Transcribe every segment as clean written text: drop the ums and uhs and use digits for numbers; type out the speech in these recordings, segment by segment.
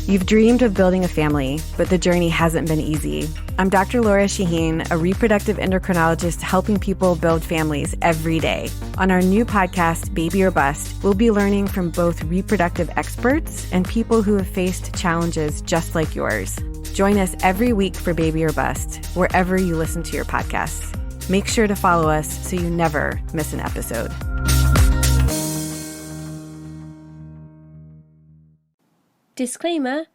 You've dreamed of building a family, but the journey hasn't been easy. I'm Dr. Laura Shaheen, a reproductive endocrinologist helping people build families every day. On our new podcast, Baby or Bust, we'll be learning from both reproductive experts and people who have faced challenges just like yours. Join us every week for Baby or Bust, wherever you listen to your podcasts. Make sure to follow us so you never miss an episode. Disclaimer,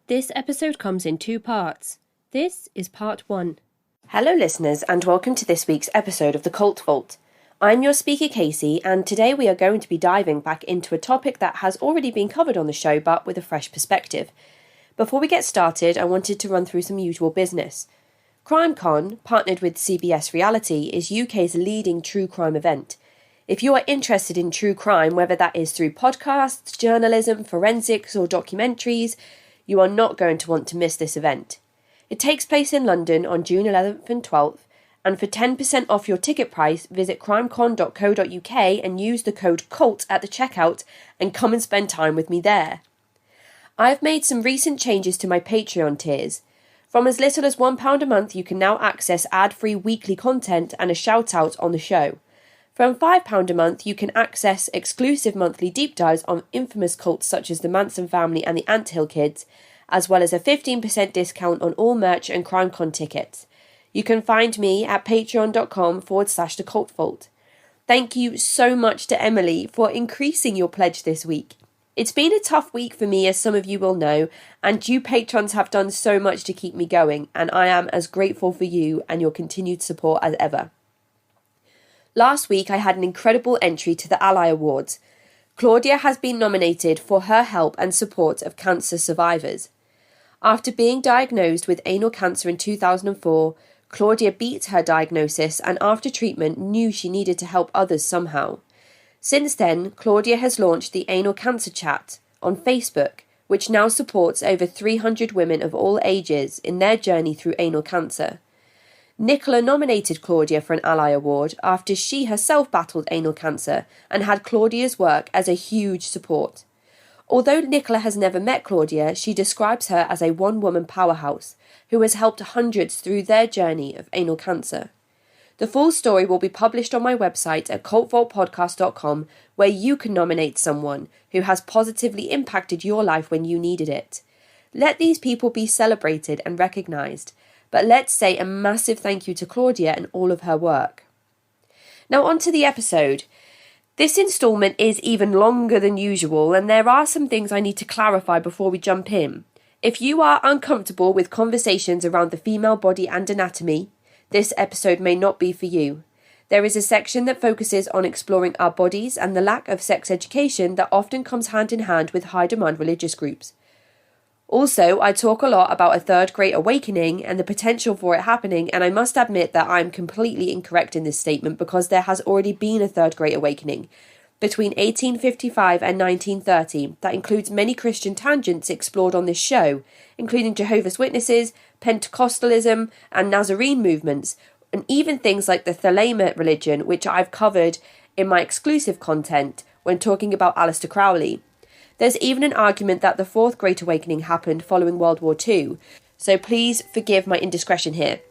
this episode comes in two parts. This is part one. Hello listeners, and welcome to this week's episode of The Cult Vault. I'm your speaker Casey, and today we are going to be diving back into a topic that has already been covered on the show but with a fresh perspective. Before we get started, I wanted to run through some usual business. CrimeCon, partnered with CBS Reality, is UK's leading true crime event. If you are interested in true crime, whether that is through podcasts, journalism, forensics or documentaries, you are not going to want to miss this event. It takes place in London on June 11th and 12th, and for 10% off your ticket price, visit crimecon.co.uk and use the code CULT at the checkout and come and spend time with me there. I have made some recent changes to my Patreon tiers. From as little as £1 a month, you can now access ad-free weekly content and a shout-out on the show. From £5 a month, you can access exclusive monthly deep dives on infamous cults such as the Manson family and the Anthill Kids, as well as a 15% discount on all merch and CrimeCon tickets. You can find me at patreon.com/thecultvault. Thank you so much to Emily for increasing your pledge this week. It's been a tough week for me, as some of you will know, and you patrons have done so much to keep me going, and I am as grateful for you and your continued support as ever. Last week, I had an incredible entry to the Ally Awards. Claudia has been nominated for her help and support of cancer survivors. After being diagnosed with anal cancer in 2004, Claudia beat her diagnosis and after treatment knew she needed to help others somehow. Since then, Claudia has launched the Anal Cancer Chat on Facebook, which now supports over 300 women of all ages in their journey through anal cancer. Nicola nominated Claudia for an Ally Award after she herself battled anal cancer and had Claudia's work as a huge support. Although Nicola has never met Claudia, she describes her as a one-woman powerhouse who has helped hundreds through their journey of anal cancer. The full story will be published on my website at cultvaultpodcast.com, where you can nominate someone who has positively impacted your life when you needed it. Let these people be celebrated and recognised. But let's say a massive thank you to Claudia and all of her work. Now on to the episode. This instalment is even longer than usual, and there are some things I need to clarify before we jump in. If you are uncomfortable with conversations around the female body and anatomy, this episode may not be for you. There is a section that focuses on exploring our bodies and the lack of sex education that often comes hand in hand with high-demand religious groups. Also, I talk a lot about a third great awakening and the potential for it happening, and I must admit that I'm completely incorrect in this statement because there has already been a third great awakening between 1855 and 1930 that includes many Christian tangents explored on this show, including Jehovah's Witnesses, Pentecostalism, and Nazarene movements, and even things like the Thelema religion, which I've covered in my exclusive content when talking about Aleister Crowley. There's even an argument that the Fourth Great Awakening happened following World War II, so please forgive my indiscretion here.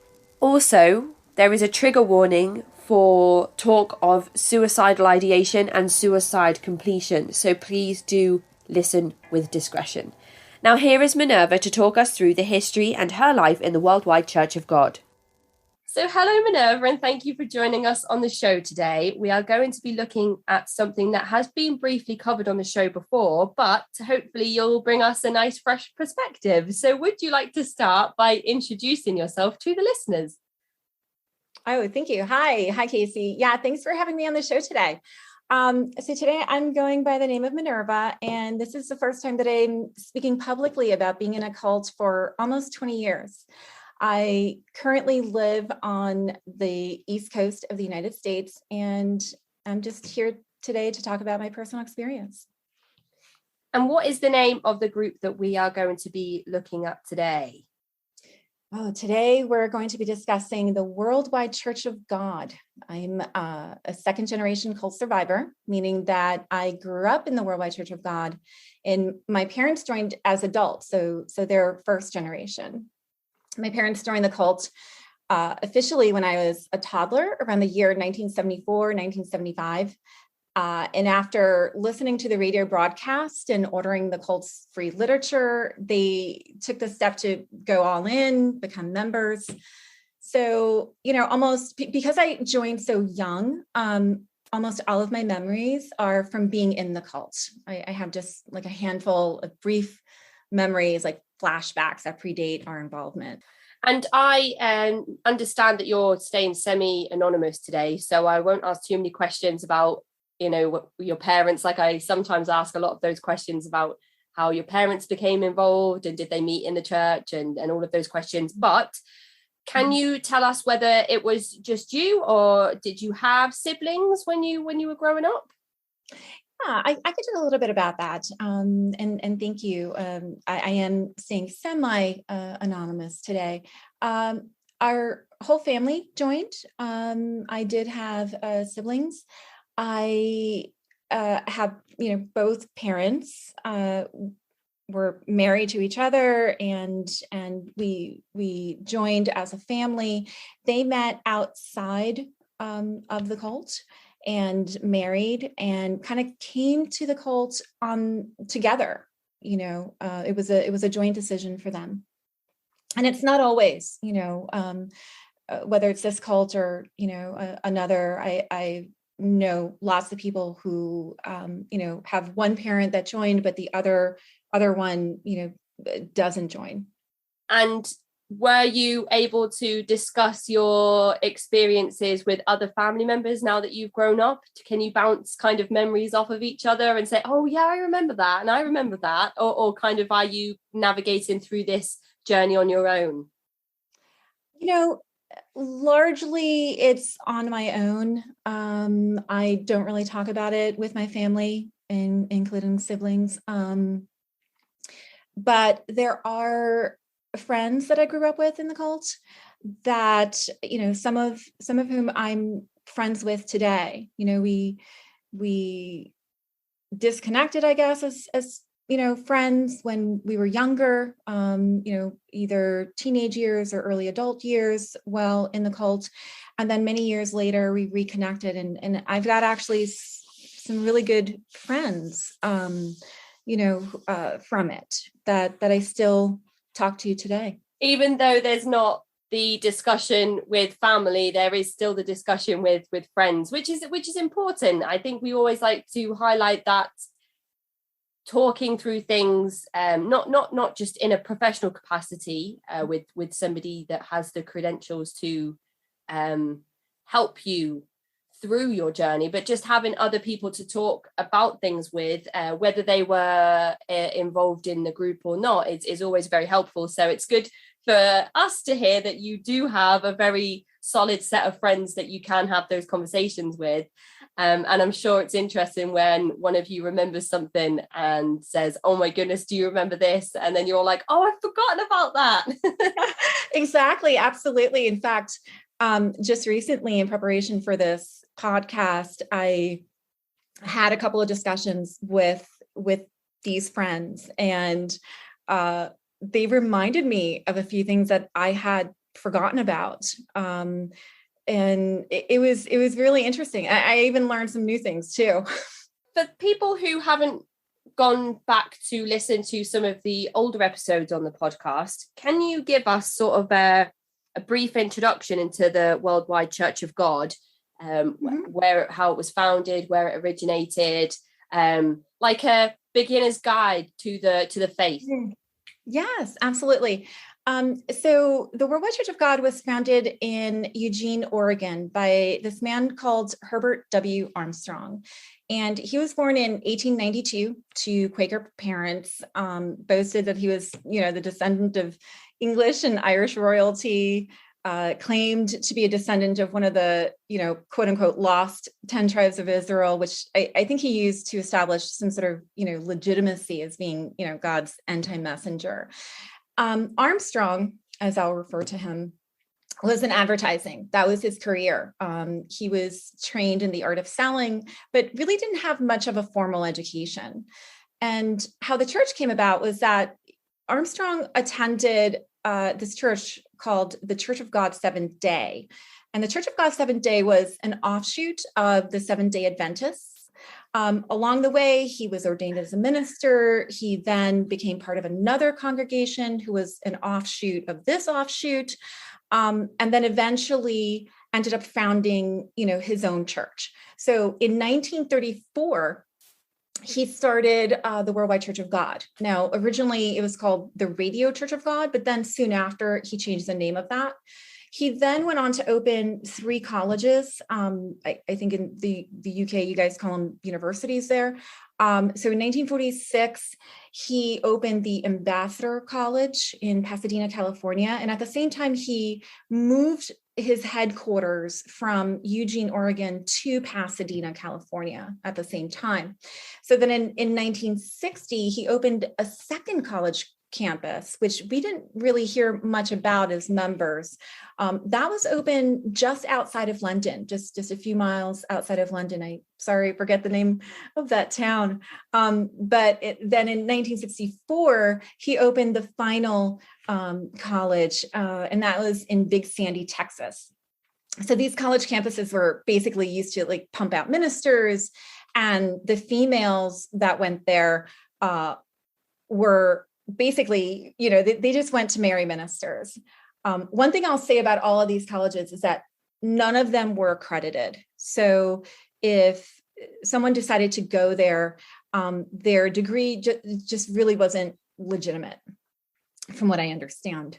Also, there is a trigger warning for talk of suicidal ideation and suicide completion, so please do listen with discretion. Now here is Minerva to talk us through the history and her life in the Worldwide Church of God. So hello Minerva, and thank you for joining us on the show today. We are going to be looking at something that has been briefly covered on the show before, but hopefully you'll bring us a nice fresh perspective. So would you like to start by introducing yourself to the listeners? Oh, thank you. Hi, Casey. Yeah, thanks for having me on the show today. So today I'm going by the name of Minerva, and this is the first time that I'm speaking publicly about being in a cult for almost 20 years. I currently live on the East Coast of the United States, and I'm just here today to talk about my personal experience. And what is the name of the group that we are going to be looking at today? Oh, today we're going to be discussing the Worldwide Church of God. I'm a second generation cult survivor, meaning that I grew up in the Worldwide Church of God, and my parents joined as adults, so they're first generation. My parents joined the cult officially when I was a toddler, around the year 1974, 1975. And after listening to the radio broadcast and ordering the cult's free literature, they took the step to go all in, become members. So, almost because I joined so young, almost all of my memories are from being in the cult. I have just like a handful of brief memories, like flashbacks that predate our involvement. And I understand that you're staying semi-anonymous today, so I won't ask too many questions about what your parents, like I sometimes ask a lot of those questions about how your parents became involved and did they meet in the church and all of those questions. But can you tell us whether it was just you or did you have siblings when you were growing up? Yeah, I could do a little bit about that. And thank you. I am staying semi-anonymous today. Our whole family joined. I did have siblings. I have, both parents were married to each other, and we joined as a family. They met outside of the cult and married, and kind of came to the cult together. It was a joint decision for them, and it's not always, whether it's this cult or another. I know lots of people who have one parent that joined, but the other one doesn't join. And were you able to discuss your experiences with other family members now that you've grown up? Can you bounce kind of memories off of each other and say, oh yeah, I remember that and I remember that, or kind of are you navigating through this journey on your own? Largely it's on my own. I don't really talk about it with my family, including siblings. But there are friends that I grew up with in the cult that, some of whom I'm friends with today. We disconnected, I guess, as friends when we were younger, either teenage years or early adult years while in the cult. And then many years later, we reconnected, and I've got actually some really good friends, from it that I still talk to today. Even though there's not the discussion with family, there is still the discussion with friends, which is important. I think we always like to highlight that talking through things, not just in a professional capacity with somebody that has the credentials to help you through your journey, but just having other people to talk about things with, whether they were involved in the group or not, is always very helpful. So it's good for us to hear that you do have a very solid set of friends that you can have those conversations with. And I'm sure it's interesting when one of you remembers something and says, oh my goodness, do you remember this? And then you're like, oh, I've forgotten about that. Exactly. Absolutely. In fact, just recently in preparation for this podcast, I had a couple of discussions with these friends, and they reminded me of a few things that I had forgotten about. And it was really interesting. I even learned some new things too. For people who haven't gone back to listen to some of the older episodes on the podcast, can you give us sort of a brief introduction into the Worldwide Church of God, how it was founded, where it originated, like a beginner's guide to the faith? Yes, absolutely. So the Worldwide Church of God was founded in Eugene, Oregon by this man called Herbert W. Armstrong. And he was born in 1892 to Quaker parents, boasted that he was, the descendant of English and Irish royalty, claimed to be a descendant of one of the, quote unquote, lost 10 tribes of Israel, which I think he used to establish some sort of, legitimacy as being, God's end time messenger. Armstrong as I'll refer to him, was in advertising. That was his career. He was trained in the art of selling, but really didn't have much of a formal education. And how the church came about was that Armstrong attended this church called the Church of God Seventh Day. And the Church of God Seventh Day was an offshoot of the Seventh-day Adventists. Along the way, he was ordained as a minister. He then became part of another congregation who was an offshoot of this offshoot. And then eventually ended up founding, his own church. So in 1934, he started the Worldwide Church of God. Now, originally it was called the Radio Church of God, but then soon after he changed the name of that. He then went on to open 3 colleges. I think in the UK, you guys call them universities there. So in 1946, he opened the Ambassador College in Pasadena, California. And at the same time, he moved his headquarters from Eugene, Oregon to Pasadena, California at the same time. So then in 1960, he opened a second college campus, which we didn't really hear much about as members. That was open just outside of London, just a few miles outside of London. I forget the name of that town. But then in 1964, he opened the final college, and that was in Big Sandy, Texas. So these college campuses were basically used to pump out ministers, and the females that went there were basically, they just went to marry ministers. One thing I'll say about all of these colleges is that none of them were accredited. So if someone decided to go there, their degree just really wasn't legitimate, from what I understand.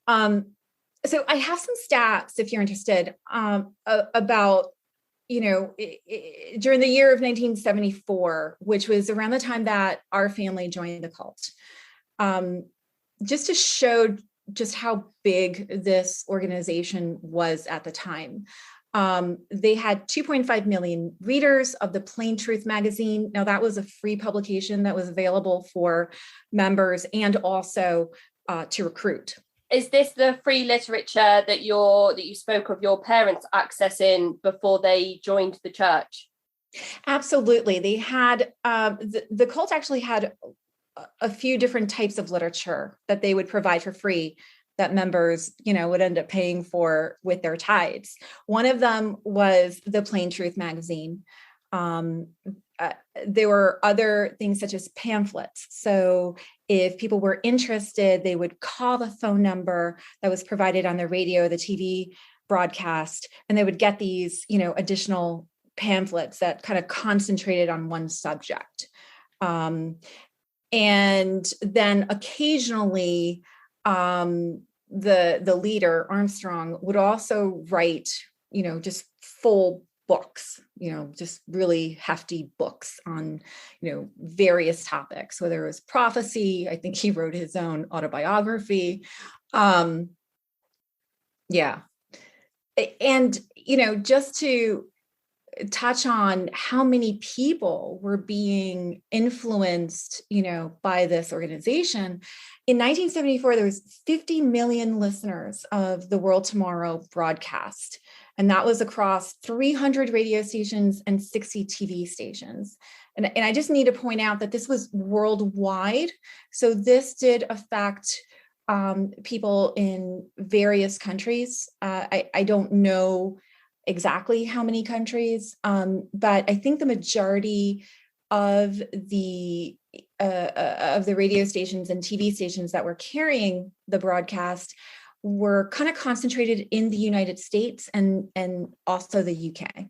So I have some stats, if you're interested, about, during the year of 1974, which was around the time that our family joined the cult. Just to show just how big this organization was at the time. They had 2.5 million readers of the Plain Truth magazine. Now, that was a free publication that was available for members and also to recruit. Is this the free literature that you spoke of your parents accessing before they joined the church? Absolutely. They had, the cult actually had a few different types of literature that they would provide for free that members, would end up paying for with their tithes. One of them was the Plain Truth magazine. There were other things such as pamphlets. So if people were interested, they would call the phone number that was provided on the radio, the TV broadcast, and they would get these, additional pamphlets that kind of concentrated on one subject. And then occasionally, the leader, Armstrong, would also write, just full books, just really hefty books on, various topics, whether it was prophecy. I think he wrote his own autobiography. Yeah. And, just to touch on how many people were being influenced, by this organization. In 1974, there was 50 million listeners of the World Tomorrow broadcast, and that was across 300 radio stations and 60 TV stations. And I just need to point out that this was worldwide. So this did affect people in various countries. I don't know exactly how many countries, but I think the majority of the radio stations and TV stations that were carrying the broadcast were kind of concentrated in the United States and also the UK.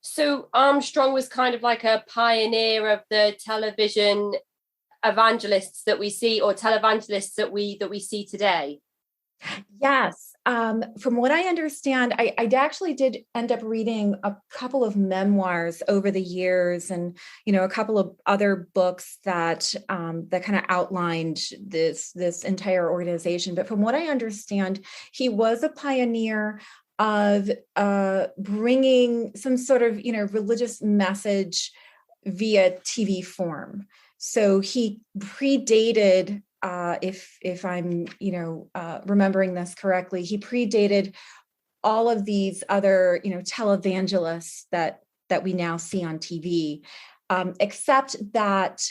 So Armstrong was kind of like a pioneer of the television evangelists that we see, or televangelists that we see today. Yes. From what I understand, I actually did end up reading a couple of memoirs over the years, and a couple of other books that kind of outlined this entire organization. But from what I understand, he was a pioneer of bringing some sort of religious message via TV form. So he predated if I'm, remembering this correctly, he predated all of these other, televangelists that we now see on TV, except that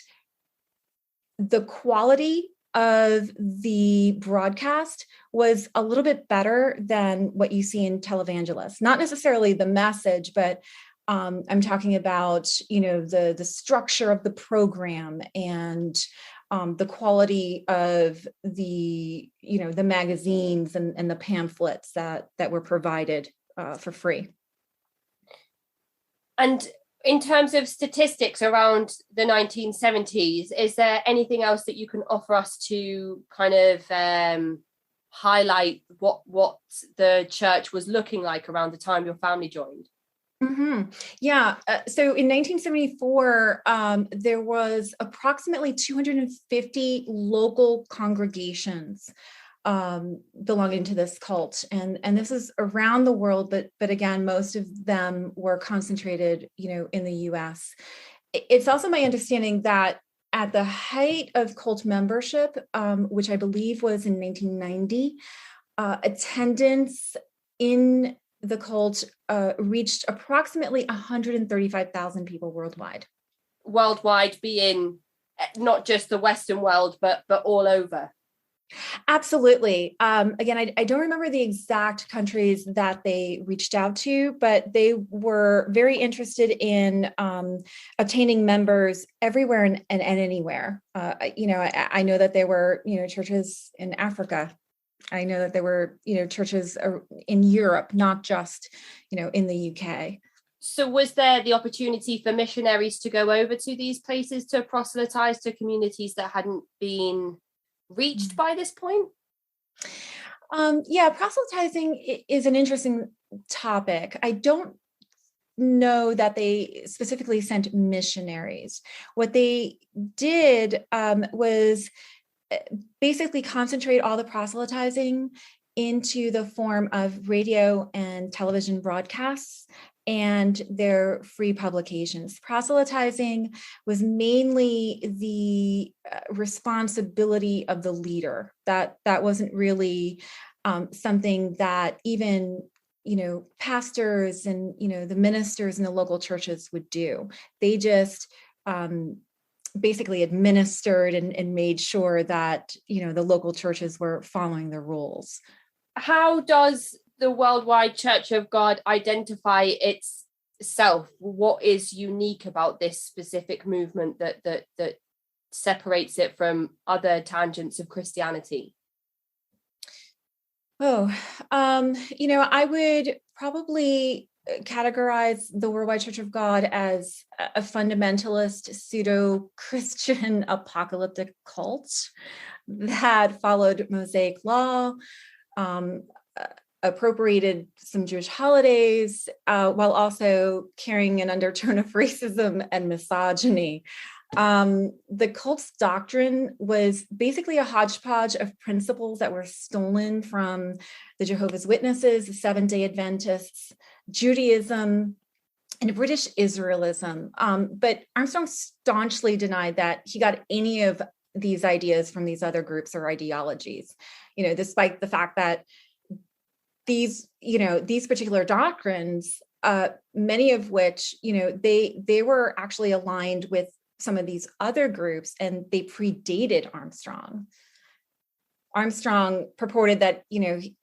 the quality of the broadcast was a little bit better than what you see in televangelists. Not necessarily the message, but I'm talking about, the structure of the program and the quality of the, the magazines and the pamphlets that were provided for free. And in terms of statistics around the 1970s, is there anything else that you can offer us to kind of highlight what the church was looking like around the time your family joined? Mm-hmm. Yeah. So in 1974, there was approximately 250 local congregations belonging to this cult, and this is around the world, but again, most of them were concentrated, in the U.S. It's also my understanding that at the height of cult membership, which I believe was in 1990, attendance in the cult reached approximately 135,000 people worldwide. Worldwide being not just the Western world, but all over. Absolutely. Again, I don't remember the exact countries that they reached out to, but they were very interested in obtaining members everywhere and anywhere. I know that there were, churches in Africa. I know that there were, churches in Europe, not just, in the UK. So was there the opportunity for missionaries to go over to these places to proselytize to communities that hadn't been reached by this point? Proselytizing is an interesting topic. I don't know that they specifically sent missionaries. What they did was basically concentrate all the proselytizing into the form of radio and television broadcasts and their free publications. Proselytizing was mainly the responsibility of the leader. That wasn't really something that even pastors and the ministers in the local churches would do. They just basically administered and made sure that the local churches were following the rules. How does the Worldwide Church of God identify itself? What is unique about this specific movement that separates it from other tangents of Christianity? I would probably categorize the Worldwide Church of God as a fundamentalist, pseudo-Christian apocalyptic cult that followed Mosaic law, appropriated some Jewish holidays, while also carrying an undertone of racism and misogyny. The cult's doctrine was basically a hodgepodge of principles that were stolen from the Jehovah's Witnesses, the Seventh-day Adventists, Judaism, and British Israelism. But Armstrong staunchly denied that he got any of these ideas from these other groups or ideologies, despite the fact that these particular doctrines, many of which, they were actually aligned with some of these other groups, and they predated Armstrong. Armstrong purported that,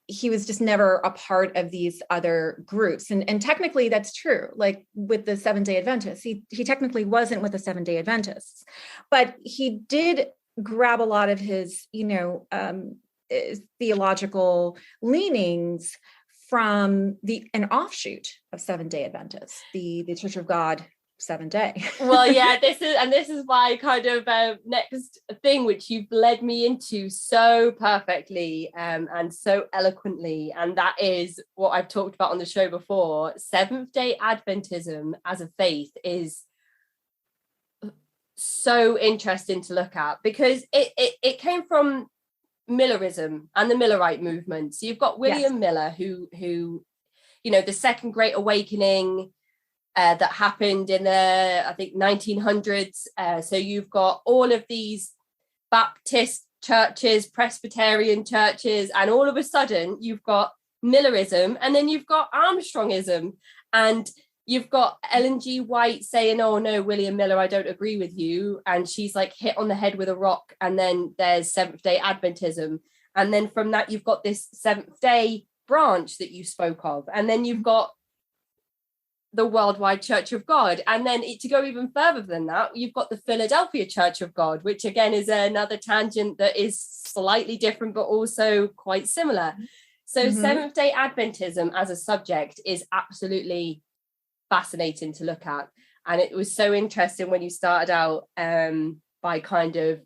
he was just never a part of these other groups. And technically that's true. Like with the Seventh-day Adventists, he technically wasn't with the Seventh-day Adventists, but he did grab a lot of his, theological leanings from an offshoot of Seventh-day Adventists, the Church of God Seventh-day. Well, yeah, this is my kind of next thing, which you've led me into so perfectly and so eloquently, and that is what I've talked about on the show before. Seventh-day Adventism as a faith is so interesting to look at, because it came from Millerism and the Millerite movement. So you've got William Miller, who the Second Great Awakening that happened in the, I think, 1900s. So you've got all of these Baptist churches, Presbyterian churches, and all of a sudden you've got Millerism, and then you've got Armstrongism, and you've got Ellen G. White saying, oh no, William Miller, I don't agree with you, and she's like hit on the head with a rock. And then there's Seventh-day Adventism, and then from that you've got this Seventh-day branch that you spoke of, and then you've got the Worldwide Church of God, and then to go even further than that, you've got the Philadelphia Church of God, which again is another tangent that is slightly different but also quite similar. So Seventh-day Adventism as a subject is absolutely fascinating to look at, and it was so interesting when you started out by kind of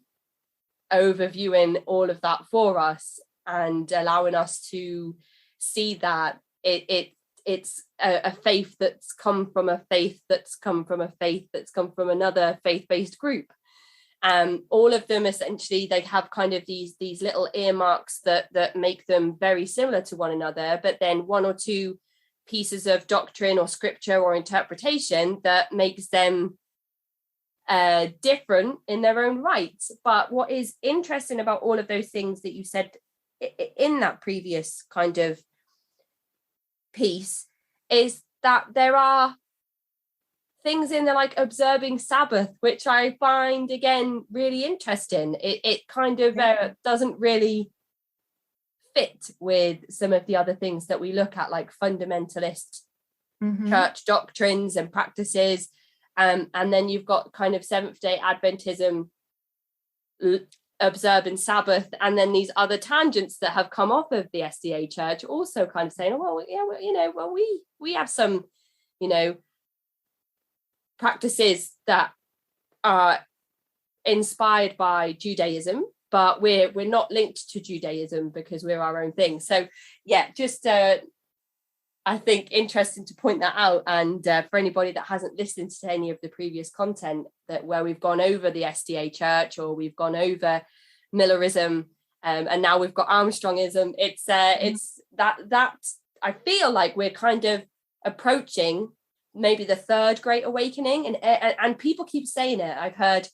overviewing all of that for us and allowing us to see that it's a faith that's come from a faith that's come from a faith that's come from another faith-based group. All of them essentially, they have kind of these little earmarks that make them very similar to one another, but then one or two pieces of doctrine or scripture or interpretation that makes them different in their own right. But what is interesting about all of those things that you said in that previous kind of piece is that there are things in there like observing Sabbath, which I find again really interesting. It kind of doesn't really fit with some of the other things that we look at, like fundamentalist church doctrines and practices, and then you've got kind of Seventh-day Adventism observing Sabbath, and then these other tangents that have come off of the SDA church also kind of saying, oh, well, yeah, well, you know, well, we have some, you know, practices that are inspired by Judaism, but we're not linked to Judaism because we're our own thing. So yeah, just I think interesting to point that out, and for anybody that hasn't listened to any of the previous content that where we've gone over the SDA church or we've gone over Millerism, and now we've got Armstrongism, it's that I feel like we're kind of approaching maybe the third Great Awakening, and people keep saying it. I've heard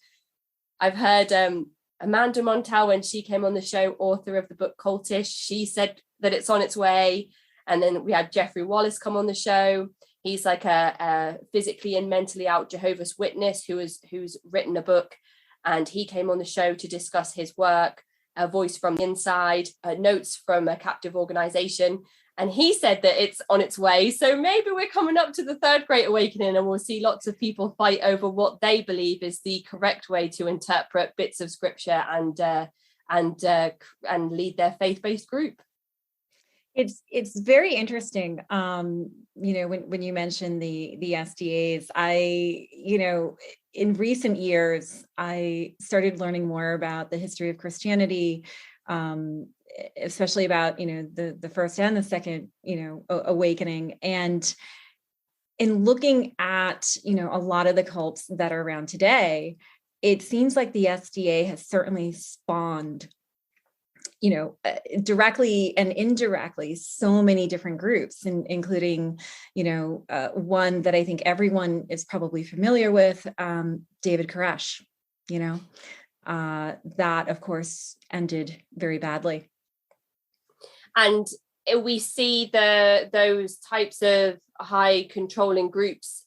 Amanda Montel, when she came on the show, author of the book Cultish, she said that it's on its way. And then we had Jeffrey Wallace come on the show. He's like a physically and mentally out Jehovah's Witness who's written a book, and he came on the show to discuss his work, A Voice from the Inside, Notes from a Captive Organization. And he said that it's on its way. So maybe we're coming up to the third Great Awakening, and we'll see lots of people fight over what they believe is the correct way to interpret bits of scripture and lead their faith-based group. It's very interesting. You know, when you mentioned the SDAs, in recent years, I started learning more about the history of Christianity, especially about, the first and the second, awakening. And in looking at, a lot of the cults that are around today, it seems like the SDA has certainly spawned directly and indirectly, so many different groups, including, one that I think everyone is probably familiar with, David Koresh, that of course ended very badly. And we see those types of high controlling groups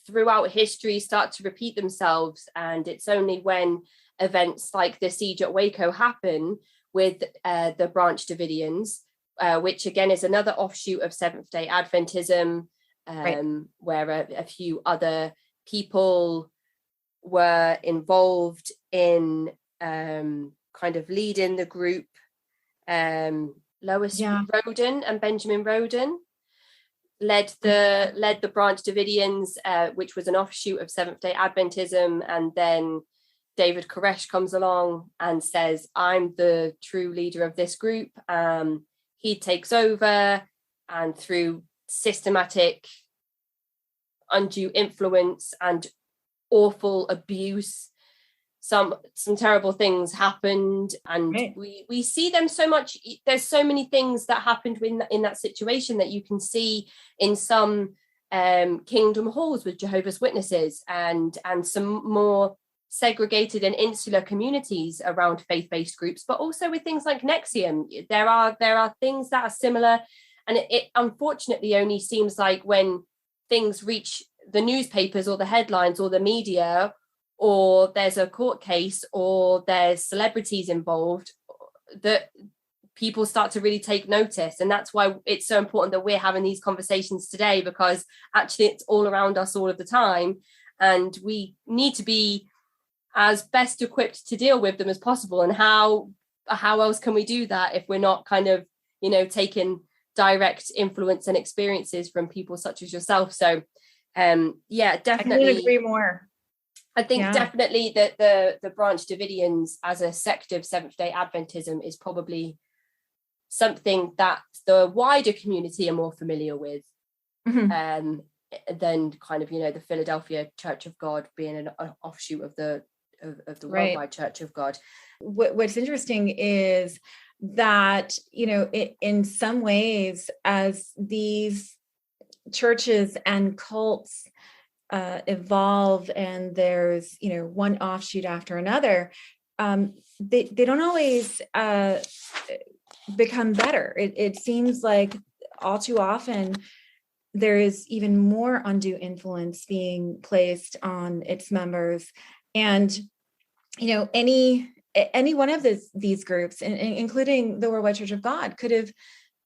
throughout history start to repeat themselves. And it's only when events like the siege at Waco happen with the Branch Davidians, which again is another offshoot of Seventh-day Adventism, where a few other people were involved in kind of leading the group. Lois Roden and Benjamin Roden led the Branch Davidians, which was an offshoot of Seventh-day Adventism, and then David Koresh comes along and says, I'm the true leader of this group. He takes over, and through systematic undue influence and awful abuse, some terrible things happened. And we see them so much. There's so many things that happened in that situation that you can see in some kingdom halls with Jehovah's Witnesses, and some more segregated and insular communities around faith-based groups, but also with things like Nexium. There are things that are similar, and it unfortunately only seems like when things reach the newspapers or the headlines or the media, or there's a court case or there's celebrities involved, that people start to really take notice. And that's why it's so important that we're having these conversations today, because actually it's all around us all of the time, and we need to be as best equipped to deal with them as possible. And how else can we do that if we're not kind of, taking direct influence and experiences from people such as yourself? So definitely, I couldn't agree more. I think definitely that the Branch Davidians as a sect of Seventh-day Adventism is probably something that the wider community are more familiar with, than kind of, the Philadelphia Church of God being an offshoot of the worldwide Church of God. What's interesting is that, in some ways, as these churches and cults evolve, and there's, one offshoot after another, they don't always become better. It seems like all too often there is even more undue influence being placed on its members. And any one of these groups, including the Worldwide Church of God, could have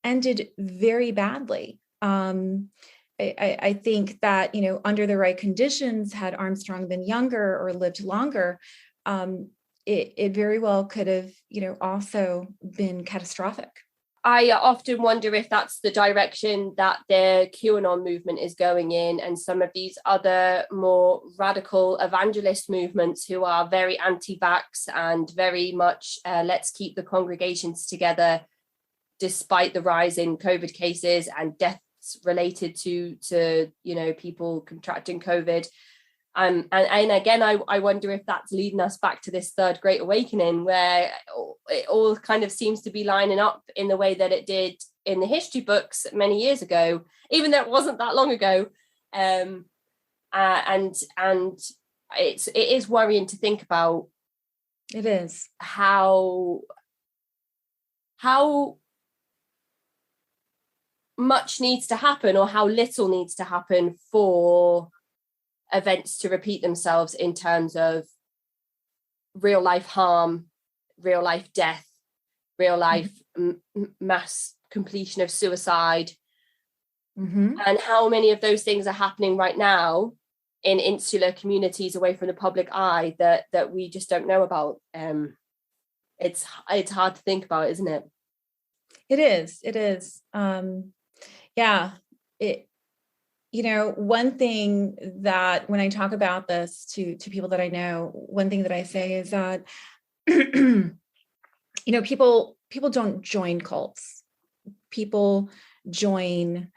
ended very badly. I think that, under the right conditions, had Armstrong been younger or lived longer, it very well could have, also been catastrophic. I often wonder if that's the direction that the QAnon movement is going in, and some of these other more radical evangelist movements who are very anti-vax and very much let's keep the congregations together, despite the rise in COVID cases and deaths related to people contracting COVID. And again, I wonder if that's leading us back to this third Great Awakening, where it all kind of seems to be lining up in the way that it did in the history books many years ago, even though it wasn't that long ago. And it is worrying to think about. It is how much needs to happen, or how little needs to happen for events to repeat themselves in terms of real life harm, real life death, real life mass completion of suicide, and how many of those things are happening right now in insular communities away from the public eye that we just don't know about. It's hard to think about, isn't it? It is. One thing that when I talk about this to people that I know, one thing that I say is that, people don't join cults. People join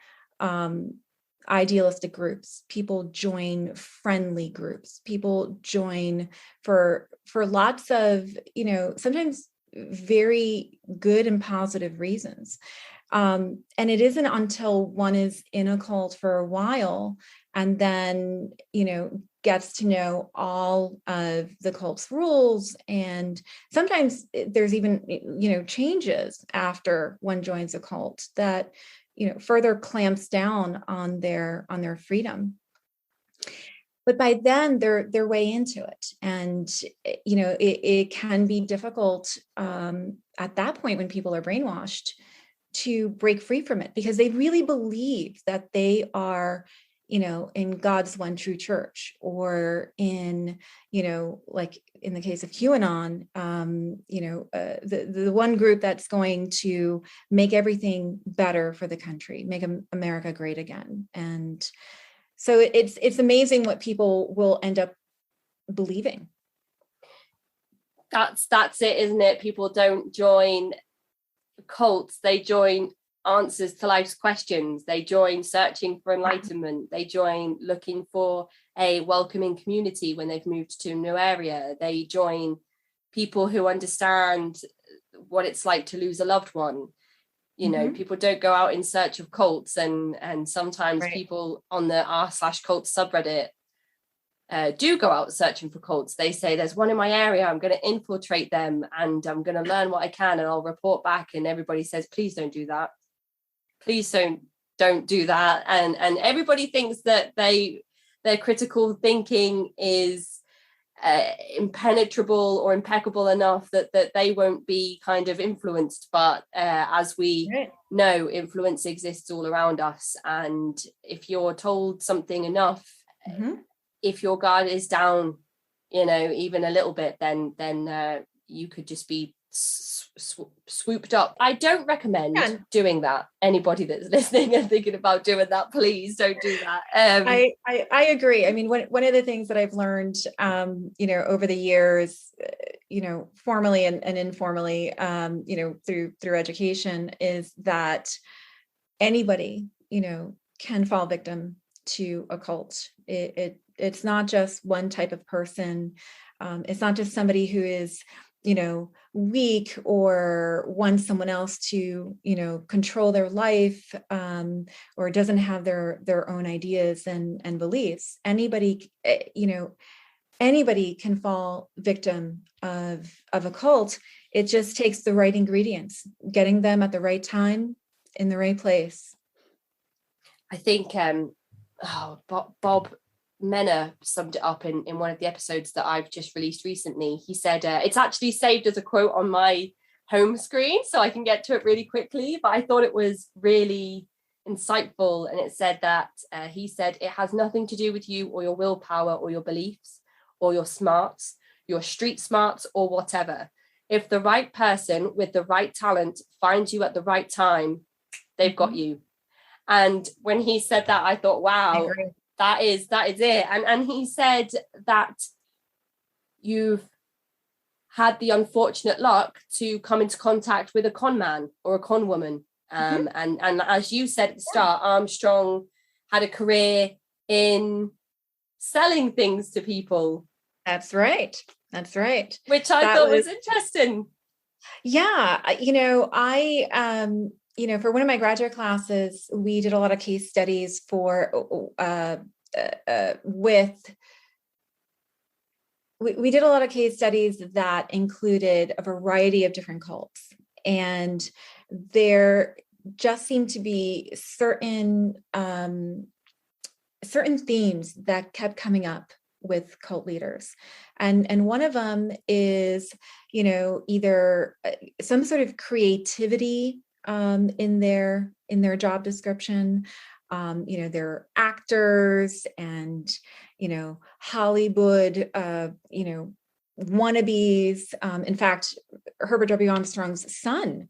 idealistic groups. People join friendly groups. People join for lots of, sometimes very good and positive reasons. And it isn't until one is in a cult for a while and then, gets to know all of the cult's rules. And sometimes there's even, changes after one joins a cult that, further clamps down on their freedom. But by then they're way into it. And, it can be difficult at that point when people are brainwashed to break free from it, because they really believe that they are, in God's one true church, or in, like in the case of QAnon, the one group that's going to make everything better for the country, make America great again. And so it's amazing what people will end up believing. That's it, isn't it? People don't join cults, they join answers to life's questions. They join searching for enlightenment. They join looking for a welcoming community when they've moved to a new area. They join people who understand what it's like to lose a loved one. People don't go out in search of cults, and sometimes people on the r/cults subreddit do go out searching for cults, they say there's one in my area, I'm going to infiltrate them and I'm going to learn what I can and I'll report back. And everybody says, please don't do that. Please don't do that. And everybody thinks that their critical thinking is impenetrable or impeccable enough that they won't be kind of influenced. But as we know, influence exists all around us. And if you're told something enough, if your guard is down, even a little bit, then you could just be swooped up. I don't recommend doing that. Anybody that's listening and thinking about doing that, please don't do that. I agree. I mean, one of the things that I've learned, over the years, formally and informally, through education, is that anybody, can fall victim to a cult. It's not just one type of person. It's not just somebody who is, weak or wants someone else to, control their life, or doesn't have their own ideas and beliefs. Anybody, anybody can fall victim of a cult. It just takes the right ingredients, getting them at the right time in the right place. I think Bob Menner summed it up in one of the episodes that I've just released recently. He said, it's actually saved as a quote on my home screen, so I can get to it really quickly, but I thought it was really insightful. And it said that, he said, it has nothing to do with you or your willpower or your beliefs or your smarts, your street smarts or whatever. If the right person with the right talent finds you at the right time, they've got you. And when he said that, I thought, wow, that is it. And he said that you've had the unfortunate luck to come into contact with a con man or a con woman. And as you said at the start, Armstrong had a career in selling things to people. That's right. Which I thought was interesting. Yeah. For one of my graduate classes, we did a lot of case studies we did a lot of case studies that included a variety of different cults. And there just seemed to be certain themes that kept coming up with cult leaders. And one of them is, either some sort of creativity in their job description. They're actors and, Hollywood, wannabes. In fact, Herbert W. Armstrong's son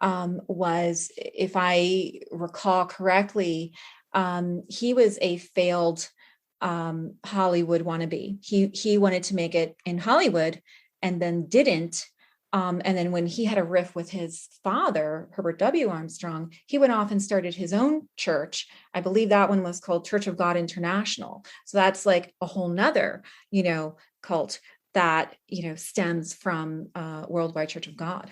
was, if I recall correctly, he was a failed Hollywood wannabe. He wanted to make it in Hollywood and then didn't. And then when he had a riff with his father, Herbert W. Armstrong, he went off and started his own church. I believe that one was called Church of God International. So that's like a whole nother, cult that, stems from Worldwide Church of God.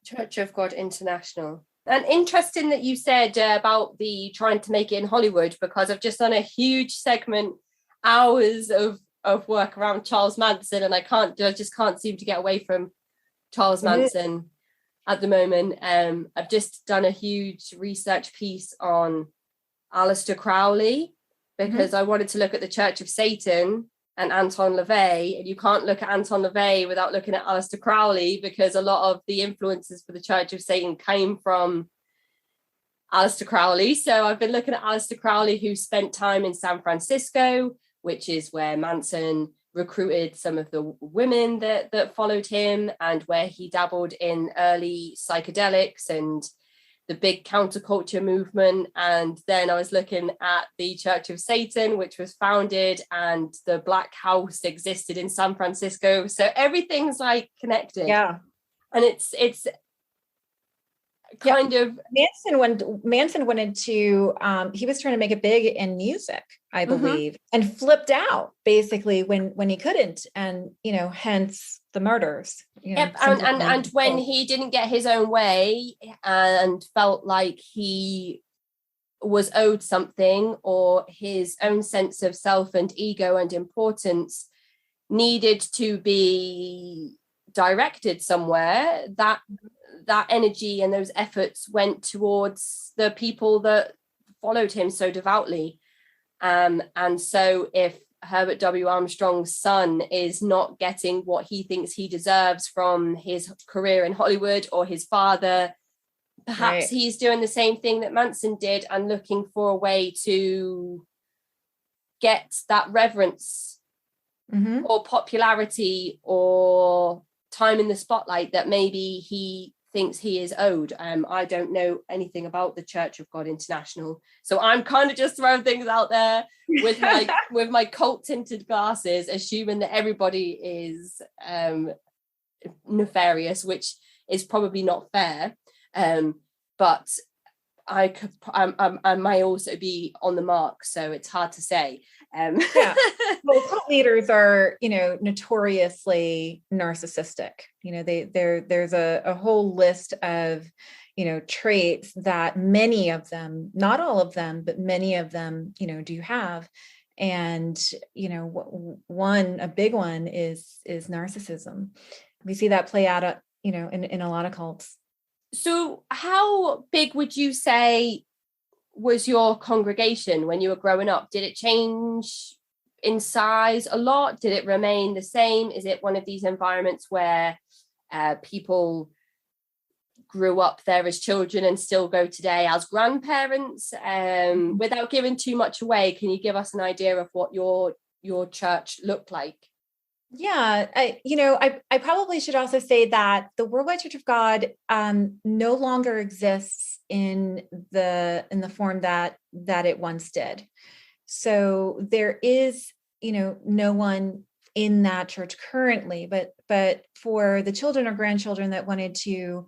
Church of God International. And interesting that you said about the trying to make it in Hollywood, because I've just done a huge segment, hours of work around Charles Manson, and I just can't seem to get away from Charles Manson at the moment. I've just done a huge research piece on Aleister Crowley, because I wanted to look at the Church of Satan and Anton LaVey, and you can't look at Anton LaVey without looking at Aleister Crowley, because a lot of the influences for the Church of Satan came from Aleister Crowley. So I've been looking at Aleister Crowley, who spent time in San Francisco, which is where Manson recruited some of the women that followed him, and where he dabbled in early psychedelics and the big counterculture movement. And then I was looking at the Church of Satan, which was founded, and the Black House existed in San Francisco. So everything's like connected. Yeah. And it's kind of Manson wanted to he was trying to make it big in music, I believe, and flipped out basically when he couldn't, and hence the murders. And when he didn't get his own way and felt like he was owed something, or his own sense of self and ego and importance needed to be directed somewhere, that energy and those efforts went towards the people that followed him so devoutly. And so if Herbert W. Armstrong's son is not getting what he thinks he deserves from his career in Hollywood, or his father, perhaps he's doing the same thing that Manson did and looking for a way to get that reverence or popularity or time in the spotlight that maybe he thinks he is owed. I don't know anything about the Church of God International, so I'm kind of just throwing things out there with my cult tinted glasses, assuming that everybody is nefarious, which is probably not fair. But I might also be on the mark, so it's hard to say. Well, cult leaders are, notoriously narcissistic. There's a whole list of, traits that many of them, not all of them, but many of them, do have. And, a big one is narcissism. We see that play out, in a lot of cults. So how big would you say was your congregation when you were growing up? Did it change in size a lot? Did it remain the same? Is it one of these environments where people grew up there as children and still go today as grandparents? Without giving too much away, can you give us an idea of what your church looked like? Yeah, I probably should also say that the Worldwide Church of God no longer exists in the form that it once did. So there is, no one in that church currently, but for the children or grandchildren that wanted to,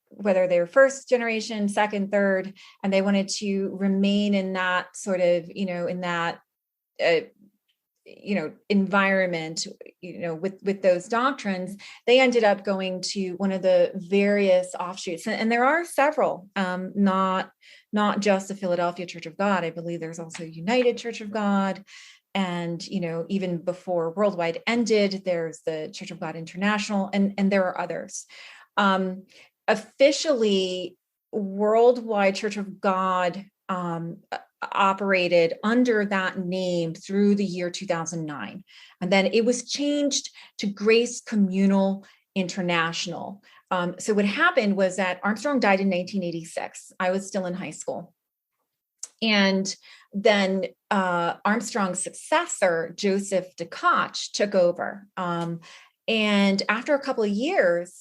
whether they were first generation, second, third, and they wanted to remain in that sort of, in that environment, with those doctrines, they ended up going to one of the various offshoots. And there are several, not just the Philadelphia Church of God. I believe there's also United Church of God. And, even before Worldwide ended, there's the Church of God International, and there are others. Officially, Worldwide Church of God operated under that name through the year 2009. And then it was changed to Grace Communal International. So what happened was that Armstrong died in 1986. I was still in high school. And then Armstrong's successor, Joseph DeKoch, took over. And after a couple of years,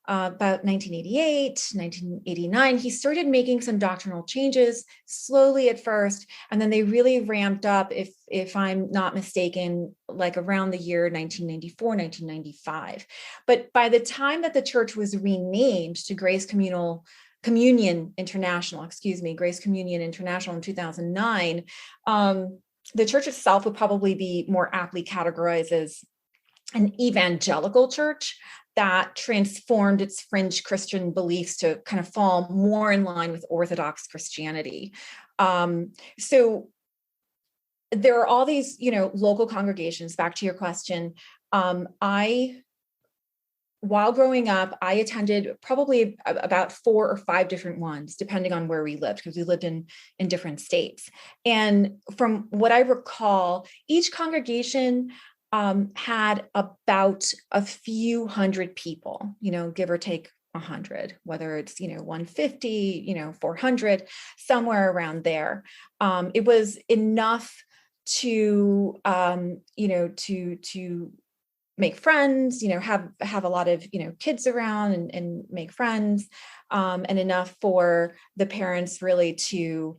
about 1988, 1989, he started making some doctrinal changes slowly at first, and then they really ramped up, if I'm not mistaken, like around the year 1994, 1995. But by the time that the church was renamed to Grace Communion International in 2009, the church itself would probably be more aptly categorized as an evangelical church that transformed its fringe Christian beliefs to kind of fall more in line with Orthodox Christianity. So there are all these, local congregations. Back to your question, while growing up, I attended probably about 4 or 5 different ones, depending on where we lived, because we lived in different states. And from what I recall, each congregation had about a few hundred people, give or take 100, whether it's, 150, 400, somewhere around there. It was enough to, to make friends, have a lot of, kids around and make friends, and enough for the parents really to,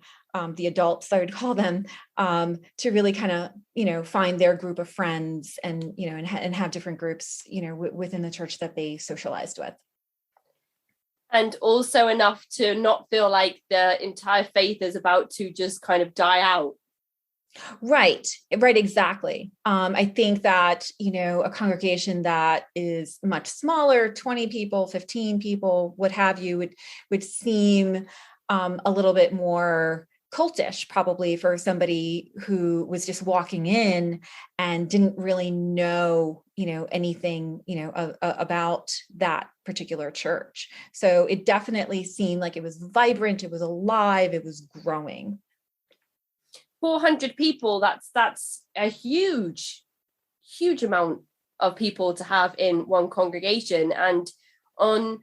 the adults, I would call them, to really kind of, find their group of friends and, and have different groups, within the church that they socialized with. And also enough to not feel like the entire faith is about to just kind of die out. Right, exactly. I think that, a congregation that is much smaller, 20 people, 15 people, what have you, would seem a little bit more cultish, probably, for somebody who was just walking in and didn't really know, anything, about that particular church. So it definitely seemed like it was vibrant, it was alive, it was growing. 400 people, that's a huge amount of people to have in one congregation. And on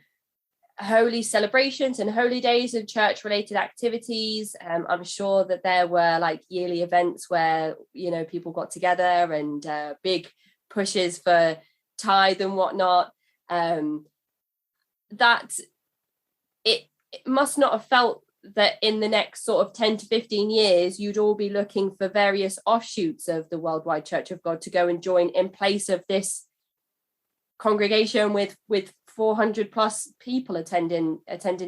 holy celebrations and holy days and church related activities, I'm sure that there were like yearly events where people got together and big pushes for tithe and whatnot. That it must not have felt that in the next sort of 10 to 15 years you'd all be looking for various offshoots of the Worldwide Church of God to go and join in place of this congregation with 400 plus people attending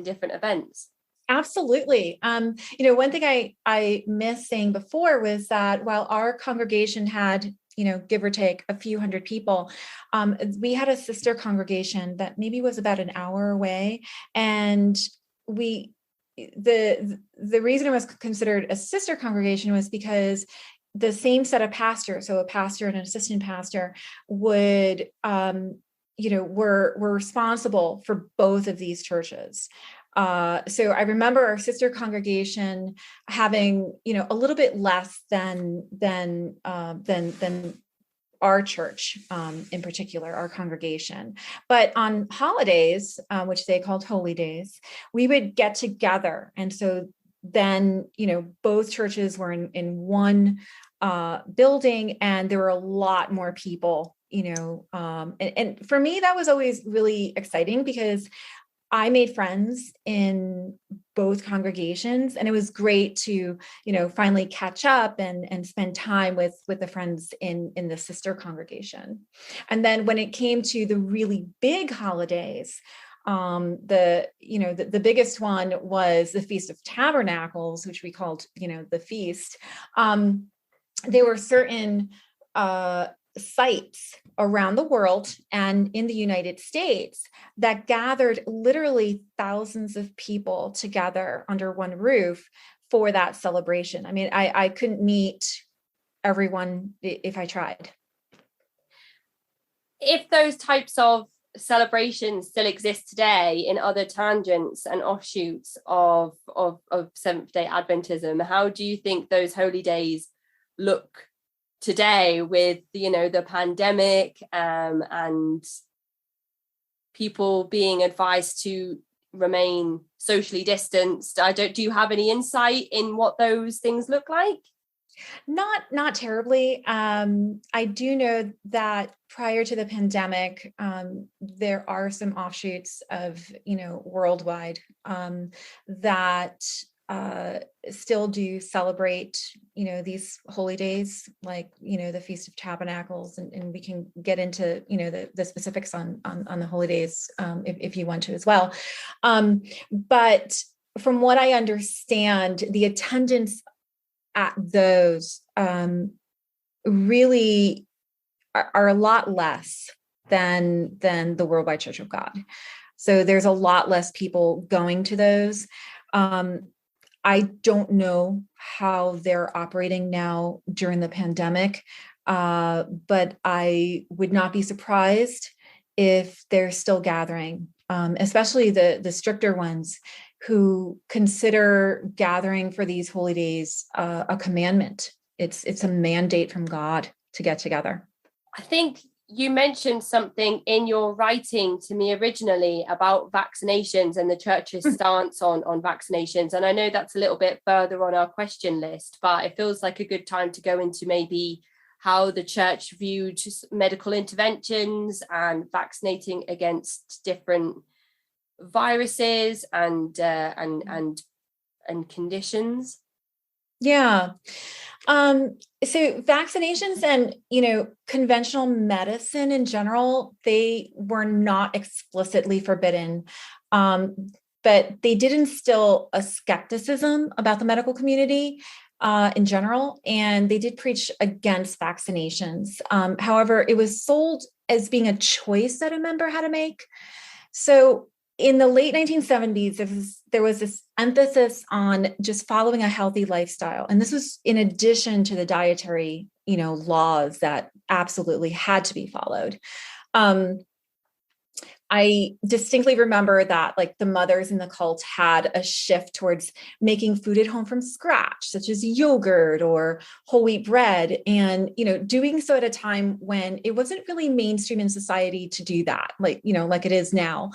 different events. Absolutely. One thing I missed saying before was that while our congregation had, give or take a few hundred people, we had a sister congregation that maybe was about an hour away. And the reason it was considered a sister congregation was because the same set of pastors, so a pastor and an assistant pastor, would were responsible for both of these churches. So I remember our sister congregation having, a little bit less than our church, in particular, our congregation. But on holidays, which they called holy days, we would get together. And so then, both churches were in one building, and there were a lot more people, and for me, that was always really exciting because I made friends in both congregations, and it was great to, finally catch up and spend time with the friends in the sister congregation. And then when it came to the really big holidays, the biggest one was the Feast of Tabernacles, which we called, the feast. There were certain sites around the world and in the United States that gathered literally thousands of people together under one roof for that celebration. I mean, I couldn't meet everyone if I tried. If those types of celebrations still exist today in other tangents and offshoots of Seventh-day Adventism, how do you think those holy days look today with the pandemic and people being advised to remain socially distanced? Do you have any insight in what those things look like? Not terribly. I do know that prior to the pandemic, there are some offshoots of worldwide that still do celebrate, these holy days, like, the Feast of Tabernacles, and we can get into, the specifics on the holy days if you want to as well. But from what I understand, the attendance at those really are a lot less than the Worldwide Church of God. So there's a lot less people going to those. I don't know how they're operating now during the pandemic, but I would not be surprised if they're still gathering, especially the stricter ones who consider gathering for these holy days a commandment. It's a mandate from God to get together. I think you mentioned something in your writing to me originally about vaccinations and the church's stance on vaccinations. And I know that's a little bit further on our question list, but it feels like a good time to go into maybe how the church viewed medical interventions and vaccinating against different viruses and conditions. Yeah. So vaccinations and, conventional medicine in general, they were not explicitly forbidden, but they did instill a skepticism about the medical community in general, and they did preach against vaccinations. However, it was sold as being a choice that a member had to make. So in the late 1970s, there was this emphasis on just following a healthy lifestyle. And this was in addition to the dietary, laws that absolutely had to be followed. I distinctly remember that the mothers in the cult had a shift towards making food at home from scratch, such as yogurt or whole wheat bread. And, doing so at a time when it wasn't really mainstream in society to do that, like it is now.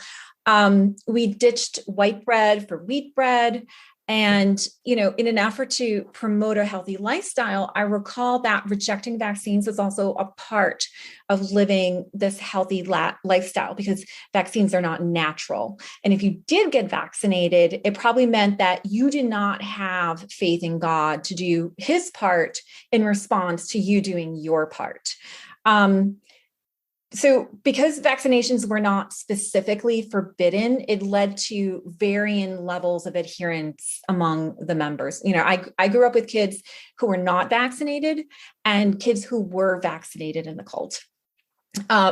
We ditched white bread for wheat bread. And, in an effort to promote a healthy lifestyle, I recall that rejecting vaccines is also a part of living this healthy lifestyle, because vaccines are not natural. And if you did get vaccinated, it probably meant that you did not have faith in God to do his part in response to you doing your part. So because vaccinations were not specifically forbidden, it led to varying levels of adherence among the members. I grew up with kids who were not vaccinated and kids who were vaccinated in the cult.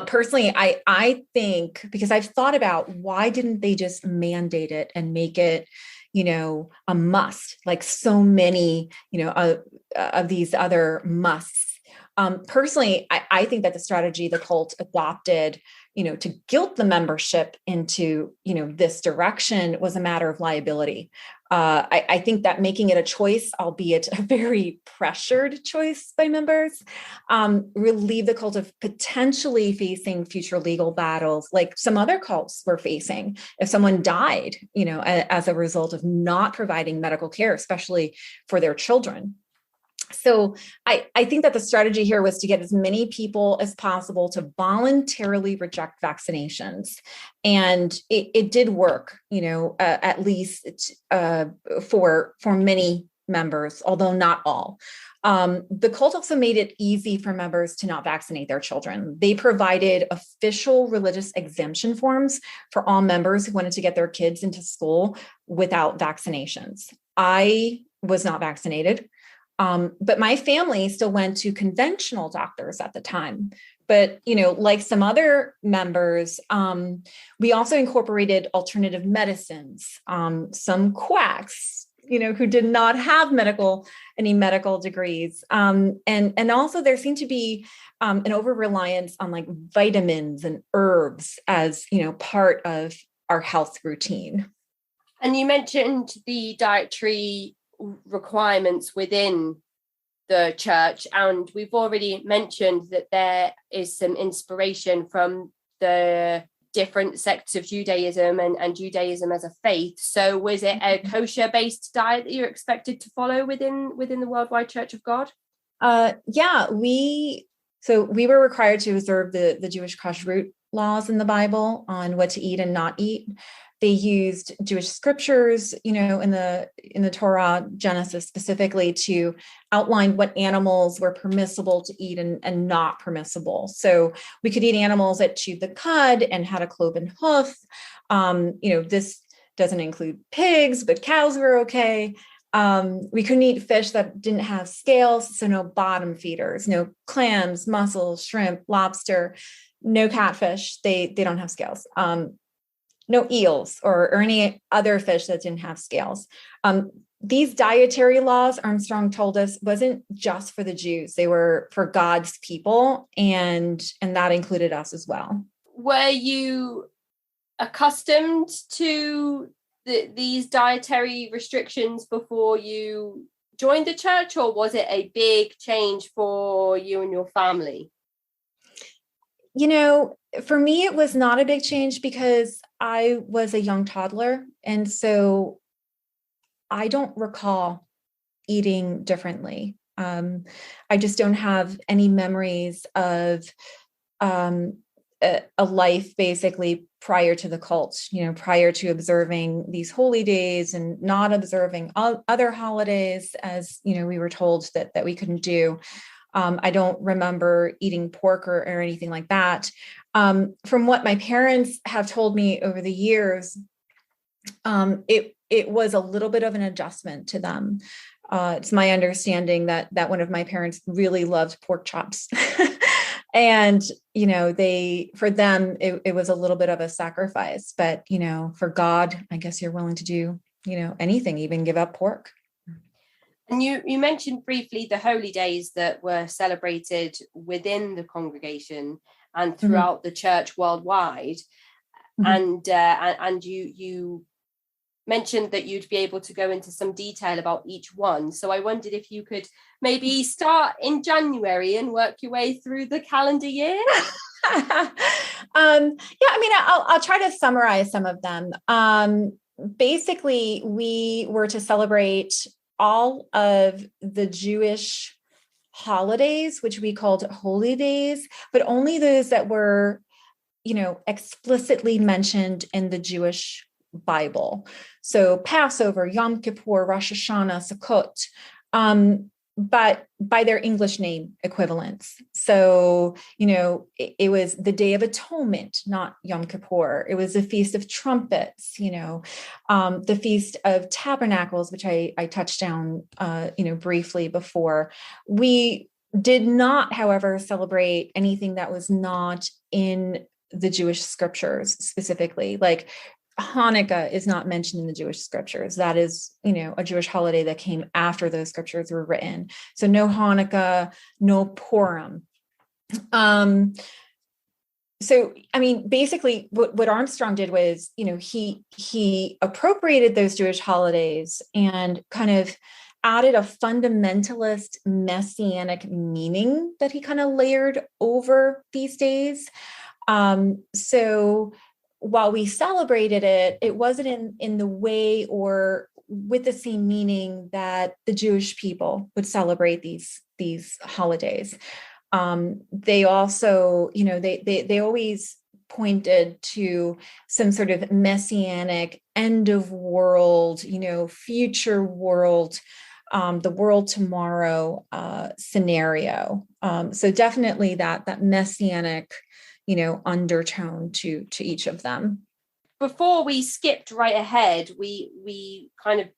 Personally, I think, because I've thought about why didn't they just mandate it and make it, a must, like so many, of these other musts. Personally, I think that the strategy the cult adopted, to guilt the membership into, this direction was a matter of liability. I think that making it a choice, albeit a very pressured choice by members, relieved the cult of potentially facing future legal battles like some other cults were facing if someone died, as a result of not providing medical care, especially for their children. So I think that the strategy here was to get as many people as possible to voluntarily reject vaccinations. And it did work, at least for many members, although not all. The cult also made it easy for members to not vaccinate their children. They provided official religious exemption forms for all members who wanted to get their kids into school without vaccinations. I was not vaccinated. But my family still went to conventional doctors at the time. But, like some other members, we also incorporated alternative medicines, some quacks, who did not have any medical degrees. And also there seemed to be an over-reliance on vitamins and herbs as, part of our health routine. And you mentioned the dietary requirements within the church, and we've already mentioned that there is some inspiration from the different sects of Judaism and Judaism as a faith. So was it a kosher-based diet that you're expected to follow within the Worldwide Church of God? Yeah, we were required to observe the Jewish kashrut laws in the Bible on what to eat and not eat. They used Jewish scriptures, in the Torah, Genesis specifically, to outline what animals were permissible to eat and not permissible. So we could eat animals that chewed the cud and had a cloven hoof. This doesn't include pigs, but cows were okay. We couldn't eat fish that didn't have scales, so no bottom feeders, no clams, mussels, shrimp, lobster, no catfish. They don't have scales. No eels or any other fish that didn't have scales. These dietary laws, Armstrong told us, wasn't just for the Jews. They were for God's people, and that included us as well. Were you accustomed to these dietary restrictions before you joined the church, or was it a big change for you and your family? For me, it was not a big change because I was a young toddler. And so I don't recall eating differently. I just don't have any memories of a life basically prior to the cult, prior to observing these holy days and not observing other holidays, as, we were told that we couldn't do. I don't remember eating pork or anything like that. From what my parents have told me over the years, it was a little bit of an adjustment to them. It's my understanding that one of my parents really loved pork chops. And, for them, it was a little bit of a sacrifice, but, for God, I guess you're willing to do, anything, even give up pork. And you mentioned briefly the holy days that were celebrated within the congregation and throughout the church worldwide. And you mentioned that you'd be able to go into some detail about each one. So I wondered if you could maybe start in January and work your way through the calendar year. I'll try to summarize some of them. Basically, we were to celebrate all of the Jewish holidays, which we called holy days, but only those that were, explicitly mentioned in the Jewish Bible. So Passover, Yom Kippur, Rosh Hashanah, Sukkot, but by their English name equivalents. So, it was the Day of Atonement, not Yom Kippur. It was the Feast of Trumpets, the Feast of Tabernacles, which I touched on, briefly before. We did not, however, celebrate anything that was not in the Jewish scriptures specifically. Like Hanukkah is not mentioned in the Jewish scriptures. That is, a Jewish holiday that came after those scriptures were written. So no Hanukkah, no Purim. Basically what Armstrong did was, he appropriated those Jewish holidays and kind of added a fundamentalist messianic meaning that he kind of layered over these days. So while we celebrated it, it wasn't in the way or with the same meaning that the Jewish people would celebrate these holidays. They also, they always pointed to some sort of messianic end of world, future world, the world tomorrow scenario. So definitely that messianic, undertone to each of them. Before we skipped right ahead, we kind of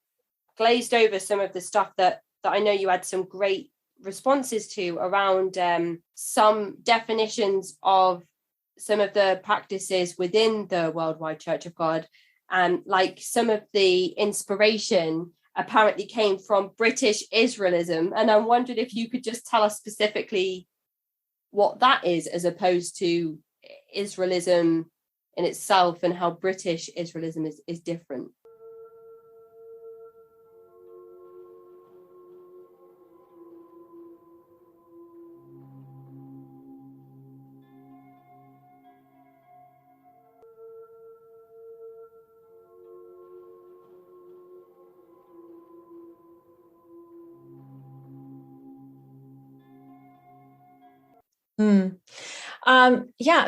glazed over some of the stuff that I know you had some great responses to around some definitions of some of the practices within the Worldwide Church of God, and like some of the inspiration apparently came from British Israelism. And I wondered if you could just tell us specifically what that is, as opposed to Israelism in itself, and how British Israelism is different.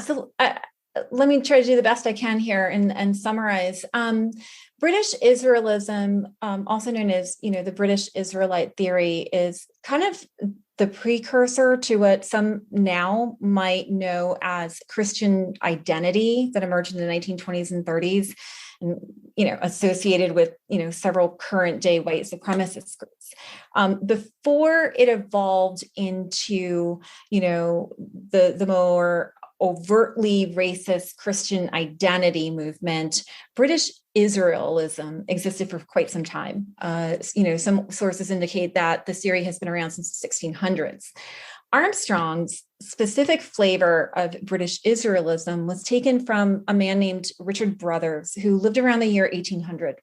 So let me try to do the best I can here and summarize. British Israelism, also known as, the British Israelite theory, is kind of the precursor to what some now might know as Christian identity that emerged in the 1920s and 30s, and, associated with, several current day white supremacist groups. Before it evolved into, the more overtly racist Christian identity movement, British Israelism existed for quite some time. Some sources indicate that this theory has been around since the 1600s. Armstrong's specific flavor of British Israelism was taken from a man named Richard Brothers, who lived around the year 1800.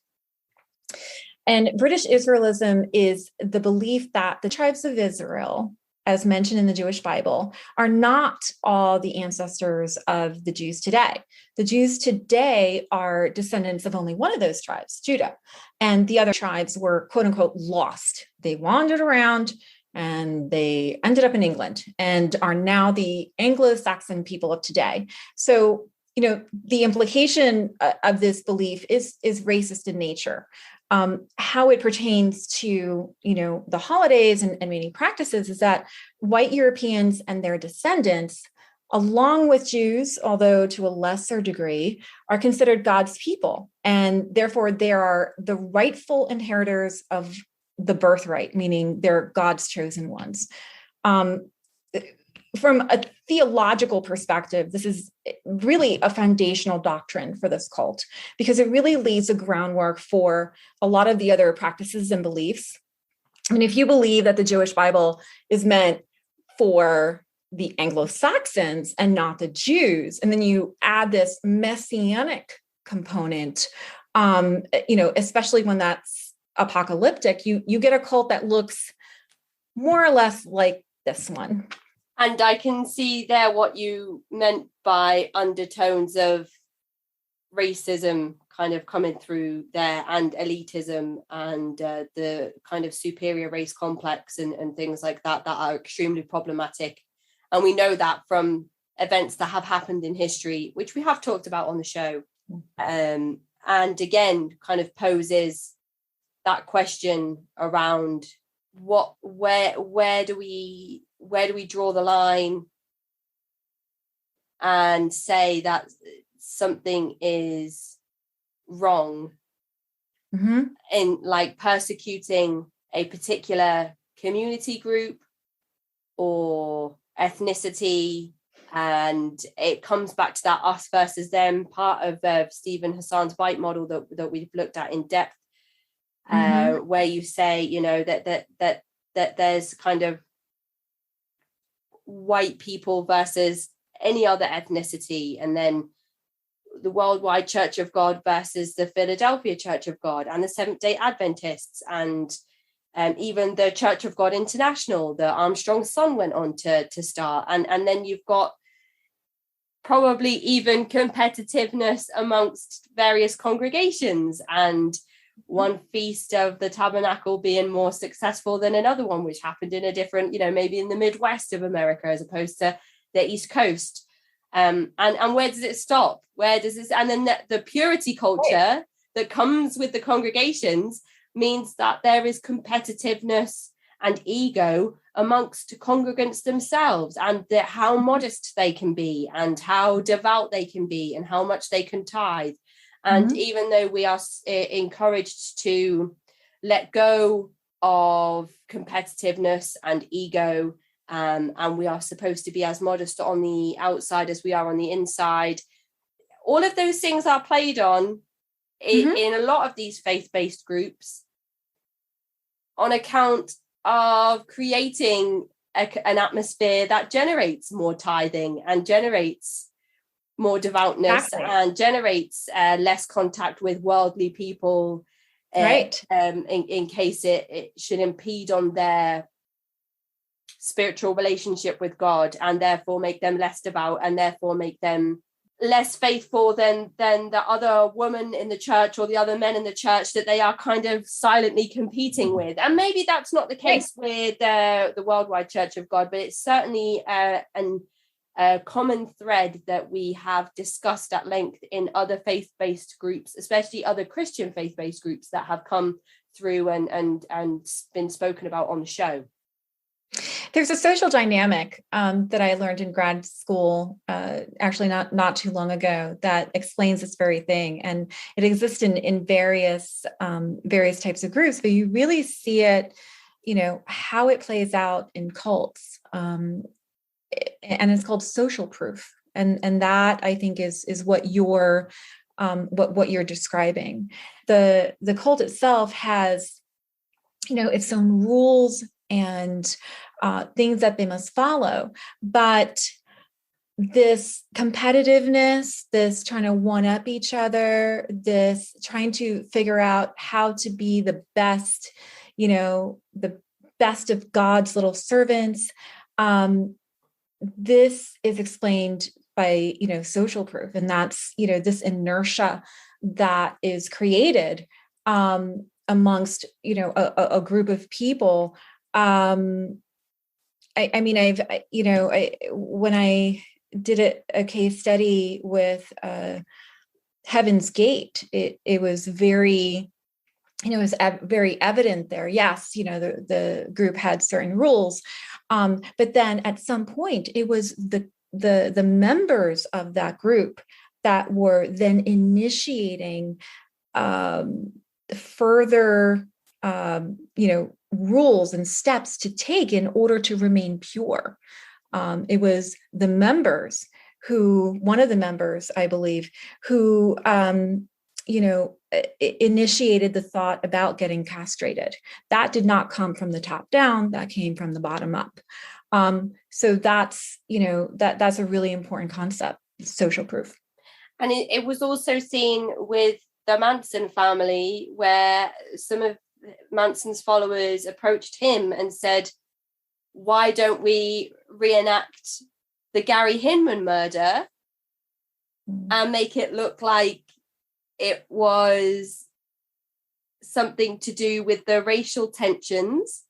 And British Israelism is the belief that the tribes of Israel, as mentioned in the Jewish Bible, are not all the ancestors of the Jews today. The Jews today are descendants of only one of those tribes, Judah, and the other tribes were, quote unquote, lost. They wandered around and they ended up in England and are now the Anglo-Saxon people of today. So, the implication of this belief is racist in nature. How it pertains to, the holidays and many practices is that white Europeans and their descendants, along with Jews, although to a lesser degree, are considered God's people. And therefore, they are the rightful inheritors of the birthright, meaning they're God's chosen ones. from a theological perspective, this is really a foundational doctrine for this cult, because it really lays the groundwork for a lot of the other practices and beliefs. I mean, if you believe that the Jewish Bible is meant for the Anglo-Saxons and not the Jews, and then you add this messianic component, especially when that's apocalyptic, you get a cult that looks more or less like this one. And I can see there what you meant by undertones of racism kind of coming through there, and elitism, and the kind of superior race complex and things like that are extremely problematic. And we know that from events that have happened in history, which we have talked about on the show. And again, kind of poses that question around where do we draw the line and say that something is wrong, in like persecuting a particular community group or ethnicity. And it comes back to that us versus them part of Stephen Hassan's bite model that we've looked at in depth, where you say, that there's kind of white people versus any other ethnicity, and then the Worldwide Church of God versus the Philadelphia Church of God, and the Seventh-day Adventists, and even the Church of God International, the Armstrong's son went on to start, and then you've got probably even competitiveness amongst various congregations, and one feast of the tabernacle being more successful than another one, which happened in a different, maybe in the Midwest of America as opposed to the East Coast. And where does it stop? Where does this, and then the purity culture that comes with the congregations means that there is competitiveness and ego amongst congregants themselves, and how modest they can be, and how devout they can be, and how much they can tithe. And even though we are encouraged to let go of competitiveness and ego, and we are supposed to be as modest on the outside as we are on the inside, all of those things are played on in a lot of these faith-based groups on account of creating an atmosphere that generates more tithing and generates more devoutness, and generates less contact with worldly people, in case it should impede on their spiritual relationship with God, and therefore make them less devout, and therefore make them less faithful than the other woman in the church or the other men in the church that they are kind of silently competing with. And maybe that's not the case with the Worldwide Church of God, but it's certainly a common thread that we have discussed at length in other faith-based groups, especially other Christian faith-based groups that have come through and been spoken about on the show. There's a social dynamic that I learned in grad school, actually not too long ago, that explains this very thing. And it exists in various types of groups, but you really see it, how it plays out in cults. And it's called social proof. And that, I think, is what you're describing. The cult itself has, its own rules and things that they must follow. But this competitiveness, this trying to one-up each other, this trying to figure out how to be the best, the best of God's little servants, this is explained by, social proof. And that's, this inertia that is created amongst, a group of people. When I did a case study with Heaven's Gate, it was very, it was very evident there. Yes, the group had certain rules, but then at some point it was the members of that group that were then initiating further, rules and steps to take in order to remain pure. It was the members one of the members, I believe, who, initiated the thought about getting castrated. That did not come from the top down, that came from the bottom up. So that's, that's a really important concept, social proof. And it was also seen with the Manson family, where some of Manson's followers approached him and said, why don't we reenact the Gary Hinman murder and make it look like it was something to do with the racial tensions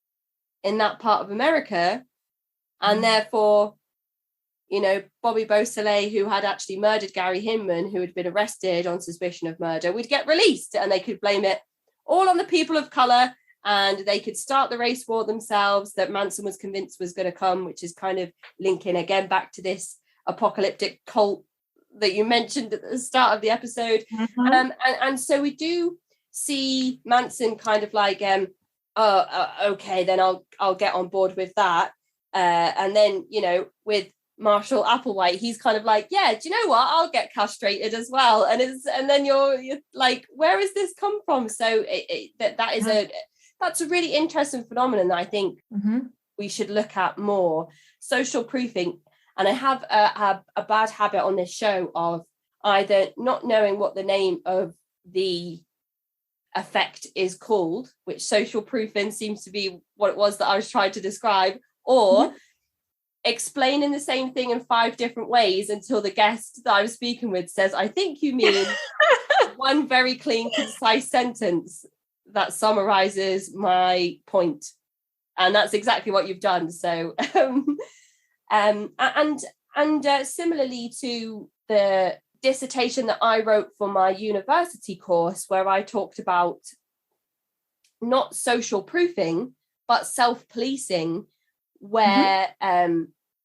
in that part of America, and therefore, Bobby Beausoleil, who had actually murdered Gary Hinman, who had been arrested on suspicion of murder, would get released, and they could blame it all on the people of color, and they could start the race war themselves that Manson was convinced was going to come, which is kind of linking again back to this apocalyptic cult that you mentioned at the start of the episode. And so we do see Manson kind of like, okay, then I'll get on board with that. And then, with Marshall Applewhite, he's kind of like, yeah, do you know what? I'll get castrated as well. And then you're like, where has this come from? So that's a really interesting phenomenon that I think we should look at more. Social proofing. And I have a bad habit on this show of either not knowing what the name of the effect is called, which social proofing seems to be what it was that I was trying to describe, or explaining the same thing in 5 different ways until the guest that I'm speaking with says, I think you mean one very clean, concise sentence that summarizes my point. And that's exactly what you've done. So, and similarly to the dissertation that I wrote for my university course, where I talked about not social proofing, but self-policing, where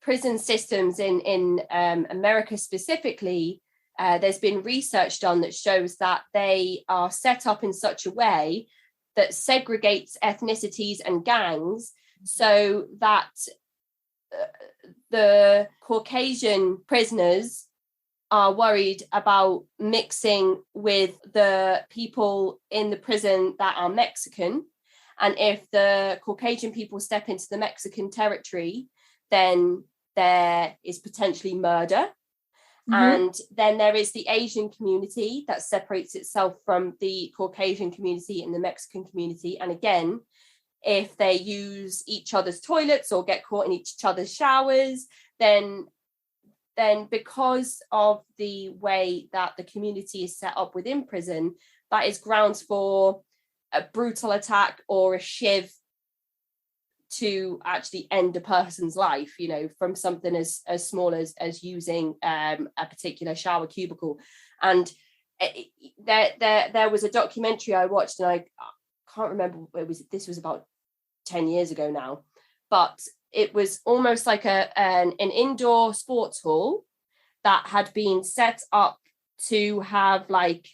prison systems in America specifically, there's been research done that shows that they are set up in such a way that segregates ethnicities and gangs, so that the Caucasian prisoners are worried about mixing with the people in the prison that are Mexican. And if the Caucasian people step into the Mexican territory, then there is potentially murder. And then there is the Asian community that separates itself from the Caucasian community and the Mexican community. And again, if they use each other's toilets or get caught in each other's showers, then because of the way that the community is set up within prison, that is grounds for a brutal attack or a shiv to actually end a person's life, from something as small as using a particular shower cubicle. And there was a documentary I watched, and I can't remember, this was about 10 years ago now, but it was almost like an indoor sports hall that had been set up to have like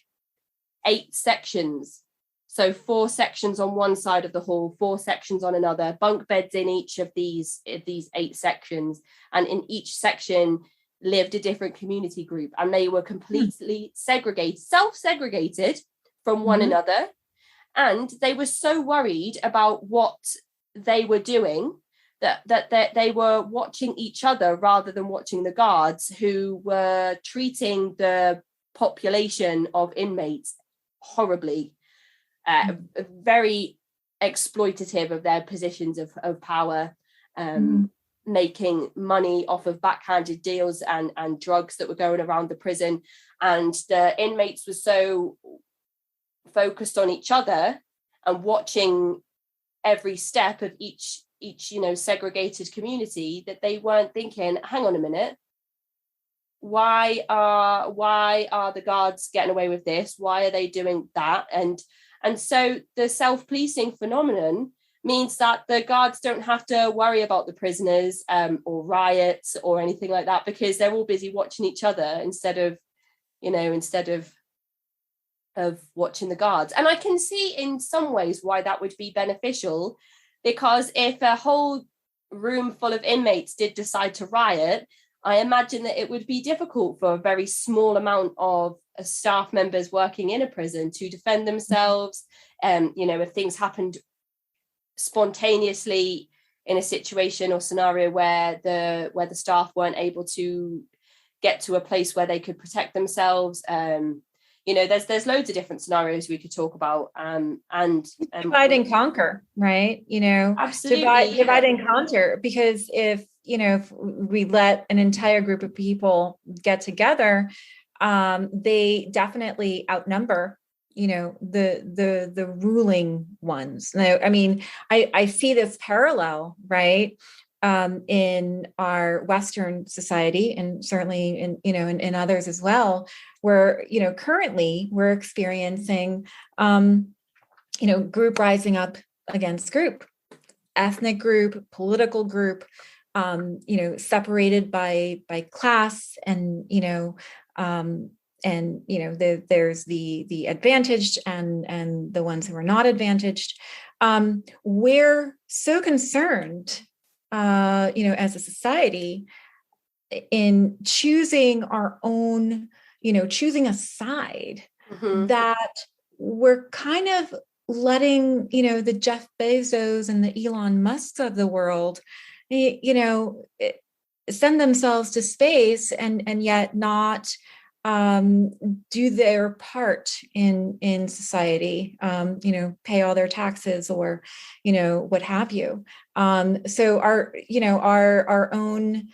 8 sections. So 4 sections on one side of the hall, 4 sections on another, bunk beds in each of these 8 sections. And in each section lived a different community group. And they were completely segregated, self-segregated from one another. And they were so worried about what they were doing that they were watching each other rather than watching the guards, who were treating the population of inmates horribly. Very exploitative of their positions of power, making money off of backhanded deals and drugs that were going around the prison. And the inmates were so focused on each other and watching every step of each segregated community that they weren't thinking, hang on a minute, why are the guards getting away with this? Why are they doing that? And so the self-policing phenomenon means that the guards don't have to worry about the prisoners or riots or anything like that, because they're all busy watching each other instead of watching the guards. And I can see in some ways why that would be beneficial, because if a whole room full of inmates did decide to riot, I imagine that it would be difficult for a very small amount of staff members working in a prison to defend themselves. If things happened spontaneously in a situation or scenario where the staff weren't able to get to a place where they could protect themselves. There's loads of different scenarios we could talk about. And divide and conquer, right? Absolutely, divide and conquer, because if we let an entire group of people get together, they definitely outnumber the ruling ones. Now, I mean, I see this parallel, right, in our Western society, and certainly in others as well, where currently we're experiencing group rising up against group, ethnic group, political group, separated by class, and there's the advantaged and the ones who are not advantaged. We're so concerned, as a society, in choosing our own, choosing a side, that we're kind of letting, the Jeff Bezos and the Elon Musks of the world, send themselves to space and yet not do their part in society, pay all their taxes, or, what have you. So our own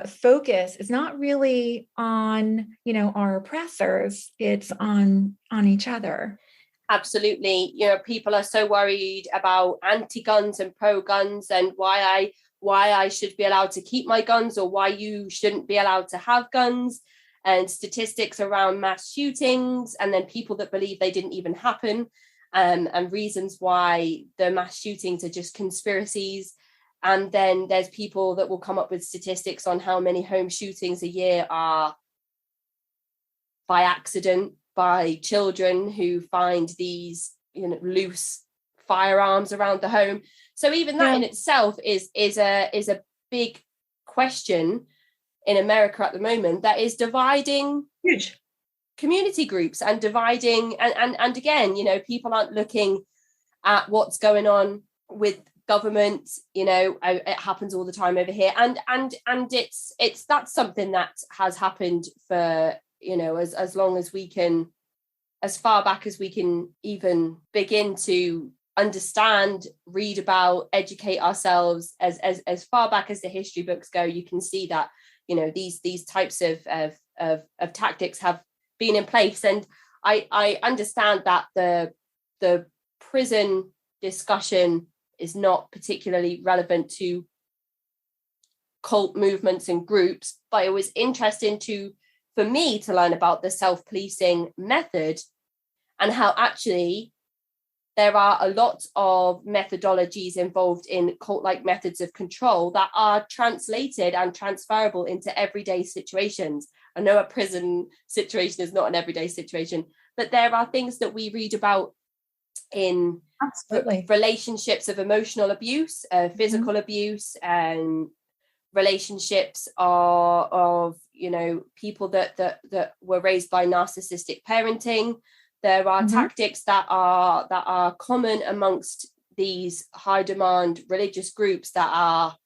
focus is not really on, our oppressors, it's on each other. Absolutely. People are so worried about anti-guns and pro-guns, and why I should be allowed to keep my guns, or why you shouldn't be allowed to have guns, and statistics around mass shootings, and then people that believe they didn't even happen, and reasons why the mass shootings are just conspiracies. And then there's people that will come up with statistics on how many home shootings a year are by accident, by children who find these loose firearms around the home. So even that in itself is a big question in America at the moment, that is dividing huge community groups, and dividing and again, people aren't looking at what's going on with government. It happens all the time over here, and it's that's something that has happened for as long as we can, as far back as we can even begin to understand, read about, educate ourselves. As far back as the history books go, you can see that these types of tactics have been in place. And I understand that the prison discussion is not particularly relevant to cult movements and groups, but it was interesting for me to learn about the self-policing method, and how actually there are a lot of methodologies involved in cult-like methods of control that are translated and transferable into everyday situations. I know a prison situation is not an everyday situation, but there are things that we read about in relationships of emotional abuse, physical abuse, and relationships of people that were raised by narcissistic parenting. There are tactics that are common amongst these high demand religious groups that are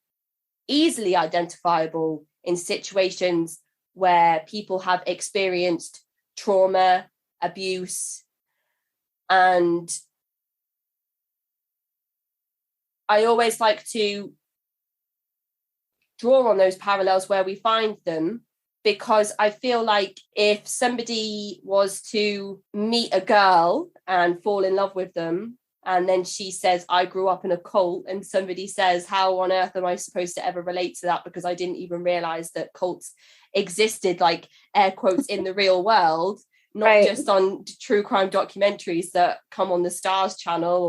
easily identifiable in situations where people have experienced trauma, abuse. And I always like to draw on those parallels where we find them, because I feel like if somebody was to meet a girl and fall in love with them, and then she says, I grew up in a cult, and somebody says, how on earth am I supposed to ever relate to that, because I didn't even realize that cults existed, like air quotes, in the real world, not just on true crime documentaries that come on the Stars channel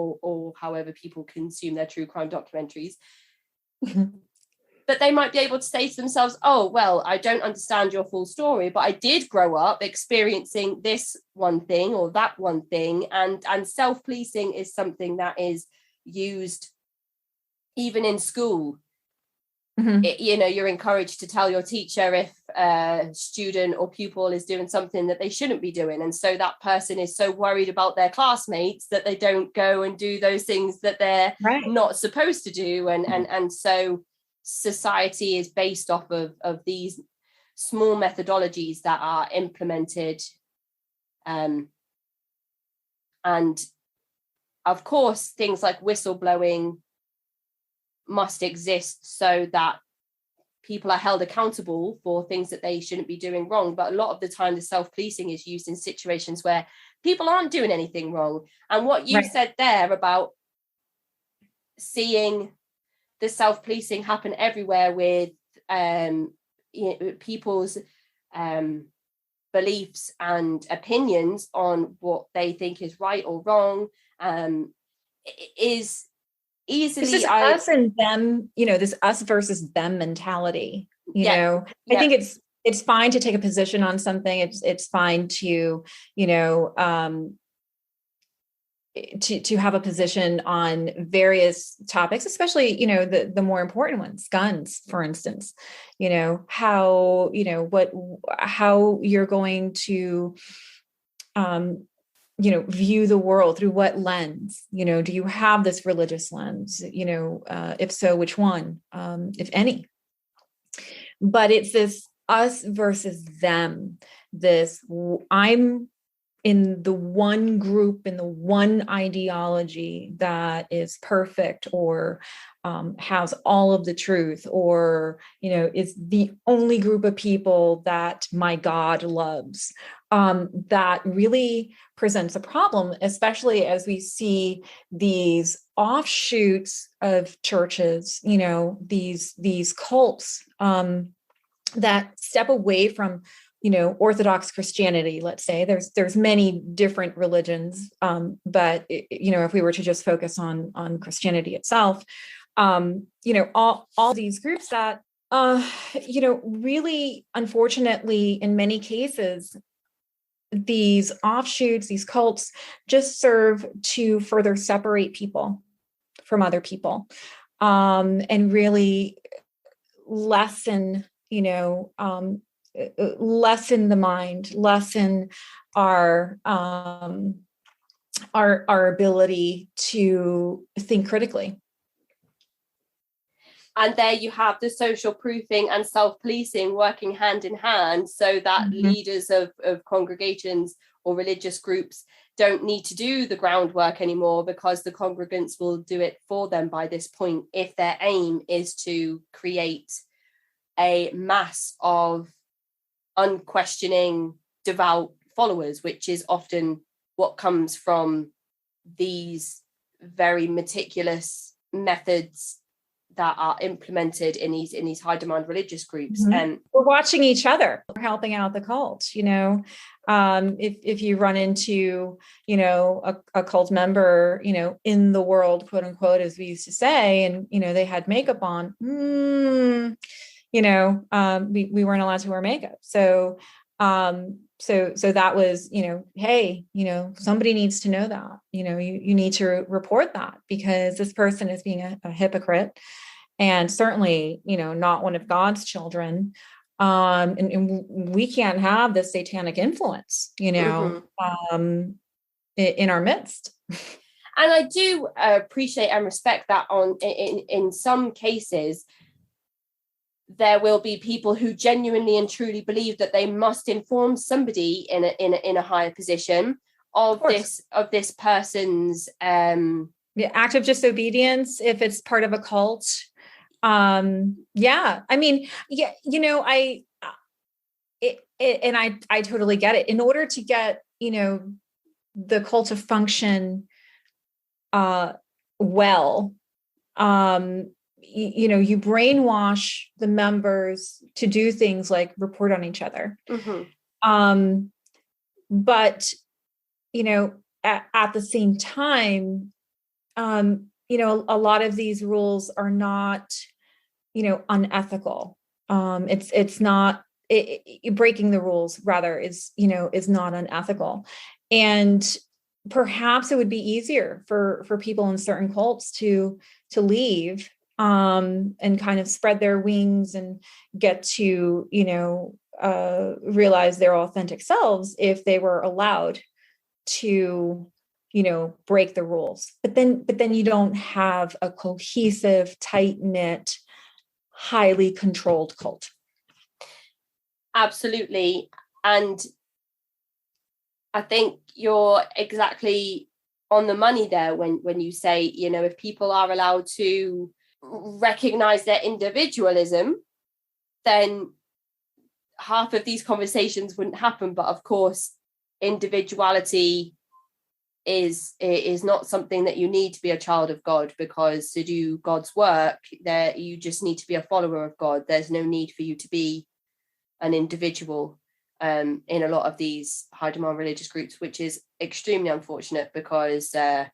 or however people consume their true crime documentaries. But they might be able to say to themselves, oh, well, I don't understand your full story, but I did grow up experiencing this one thing or that one thing. And self-policing is something that is used even in school, Mm-hmm. you're encouraged to tell your teacher if a student or pupil is doing something that they shouldn't be doing. And so that person is so worried about their classmates that they don't go and do those things that they're not supposed to do. And so society is based off of these small methodologies that are implemented. And of course, things like whistleblowing must exist so that people are held accountable for things that they shouldn't be doing wrong. But a lot of the time, the self-policing is used in situations where people aren't doing anything wrong. And what you said there about seeing the self-policing happen everywhere with people's beliefs and opinions on what they think is right or wrong is easily. This is us and them, this us versus them mentality. I think it's fine to take a position on something. It's fine to, to have a position on various topics, especially, the more important ones, guns, for instance, how you're going to, view the world through what lens, do you have this religious lens, if so, which one, if any? But it's this us versus them, I'm in the one group, in the one ideology that is perfect or has all of the truth, or, is the only group of people that my God loves. That really presents a problem, especially as we see these offshoots of churches, these cults that step away from, Orthodox Christianity, let's say. There's many different religions, but if we were to just focus on Christianity itself, all these groups that really, unfortunately, in many cases, these offshoots, these cults, just serve to further separate people from other people, and really lessen the mind, lessen our ability to think critically. And there you have the social proofing and self-policing working hand in hand, so that leaders of congregations or religious groups don't need to do the groundwork anymore, because the congregants will do it for them by this point, if their aim is to create a mass of unquestioning, devout followers, which is often what comes from these very meticulous methods that are implemented in these high demand religious groups. And we're watching each other. We're helping out the cult. If you run into, a cult member, in the world, quote unquote, as we used to say, and, they had makeup on, we weren't allowed to wear makeup. So that was, hey, somebody needs to know that, you need to report that, because this person is being a hypocrite, and certainly, not one of God's children. And we can't have this satanic influence, in our midst. And I do appreciate and respect that in some cases, there will be people who genuinely and truly believe that they must inform somebody in a higher position of this person's the act of disobedience, if it's part of a cult. I totally get it. In order to get, the cult to function well, you brainwash the members to do things like report on each other. But, at the same time, a lot of these rules are not, unethical. It's not, breaking the rules rather is not unethical. And perhaps it would be easier for people in certain cults to leave and kind of spread their wings and get to, realize their authentic selves if they were allowed to, break the rules. But then you don't have a cohesive, tight-knit, highly controlled cult. Absolutely. And I think you're exactly on the money there when you say, if people are allowed to recognize their individualism, then half of these conversations wouldn't happen. But of course, individuality is not something that you need to be a child of God, because to do God's work, there you just need to be a follower of God. There's no need for you to be an individual in a lot of these high demand religious groups, which is extremely unfortunate, because and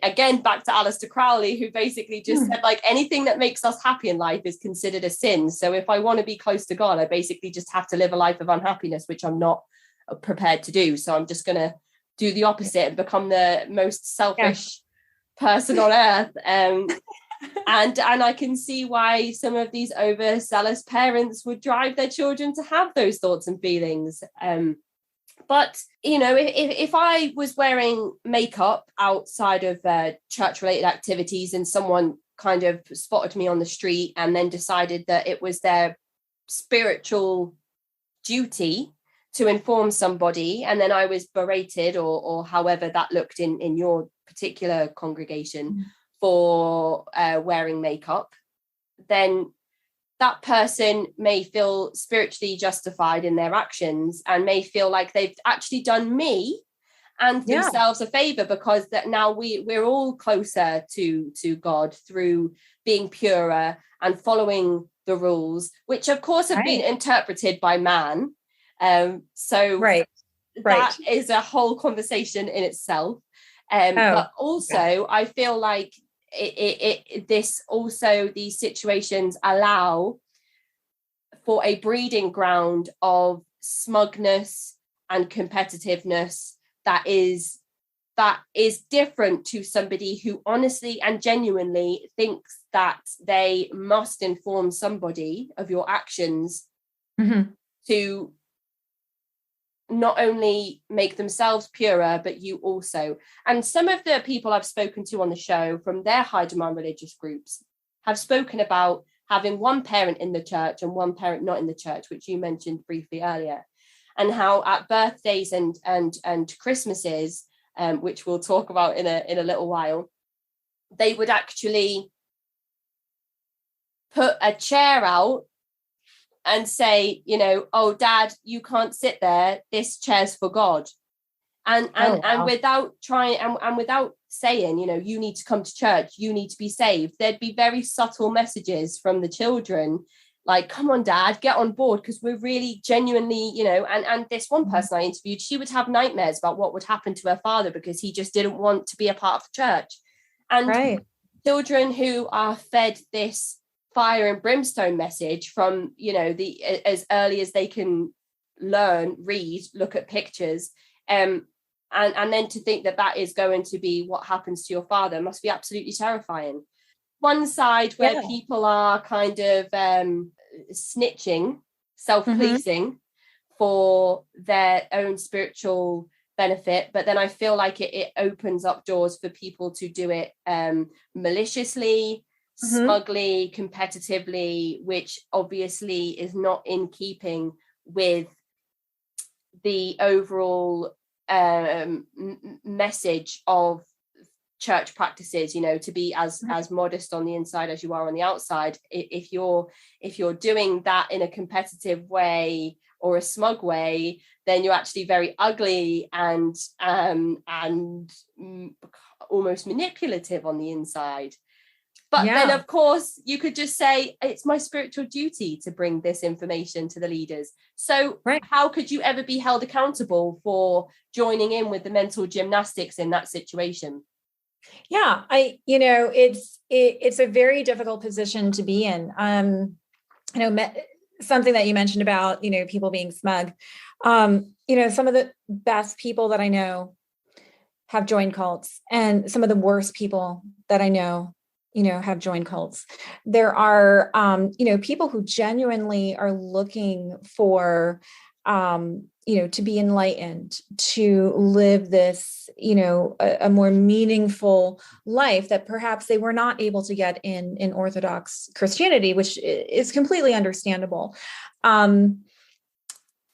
again, back to Aleister Crowley, who basically just said, like, anything that makes us happy in life is considered a sin. So if I want to be close to God, I basically just have to live a life of unhappiness, which I'm not prepared to do. So I'm just going to do the opposite and become the most selfish person on earth. And I can see why some of these overzealous parents would drive their children to have those thoughts and feelings. But, if I was wearing makeup outside of church-related activities and someone kind of spotted me on the street and then decided that it was their spiritual duty to inform somebody, and then I was berated or however that looked in your particular congregation for wearing makeup, then that person may feel spiritually justified in their actions and may feel like they've actually done me and themselves a favor, because that now we're all closer to God through being purer and following the rules, which of course have been interpreted by man. So that is a whole conversation in itself. But also I feel like these situations allow for a breeding ground of smugness and competitiveness that is different to somebody who honestly and genuinely thinks that they must inform somebody of your actions to not only make themselves purer, but you also. And some of the people I've spoken to on the show from their high demand religious groups have spoken about having one parent in the church and one parent not in the church, which you mentioned briefly earlier, and how at birthdays and Christmases, which we'll talk about in a little while, they would actually put a chair out and say, oh, Dad, you can't sit there. This chair's for God. And without trying and without saying, you need to come to church, you need to be saved, there'd be very subtle messages from the children, like, come on, Dad, get on board, because we're really genuinely, and this one person I interviewed, she would have nightmares about what would happen to her father because he just didn't want to be a part of the church. And children who are fed this fire and brimstone message from, as early as they can learn, read, look at pictures, and then to think that is going to be what happens to your father must be absolutely terrifying. One side where people are kind of snitching, self-policing for their own spiritual benefit, but then I feel like it opens up doors for people to do it maliciously, smugly, competitively, which obviously is not in keeping with the overall message of church practices, to be as modest on the inside as you are on the outside. If you're doing that in a competitive way or a smug way, then you're actually very ugly and almost manipulative on the inside. But then, of course, you could just say, it's my spiritual duty to bring this information to the leaders. So how could you ever be held accountable for joining in with the mental gymnastics in that situation? Yeah, it's a very difficult position to be in. Something that you mentioned about, people being smug. Some of the best people that I know have joined cults, and some of the worst people that I know, have joined cults. There are, people who genuinely are looking for, to be enlightened, to live this, a more meaningful life that perhaps they were not able to get in Orthodox Christianity, which is completely understandable. And,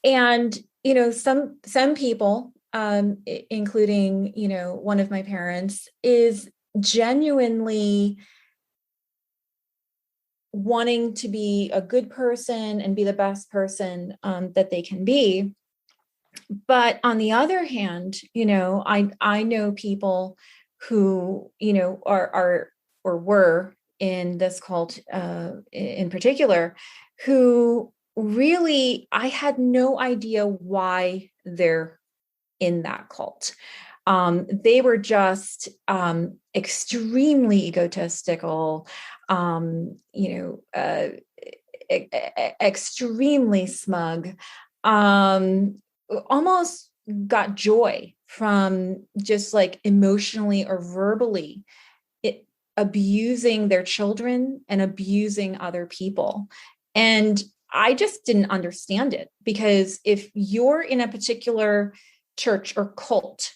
some people, including, one of my parents, is genuinely wanting to be a good person and be the best person that they can be. But on the other hand, I know people who, are or were in this cult in particular, who really, I had no idea why they're in that cult. They were just extremely egotistical, extremely smug, almost got joy from just like emotionally or verbally abusing their children and abusing other people. And I just didn't understand it, because if you're in a particular church or cult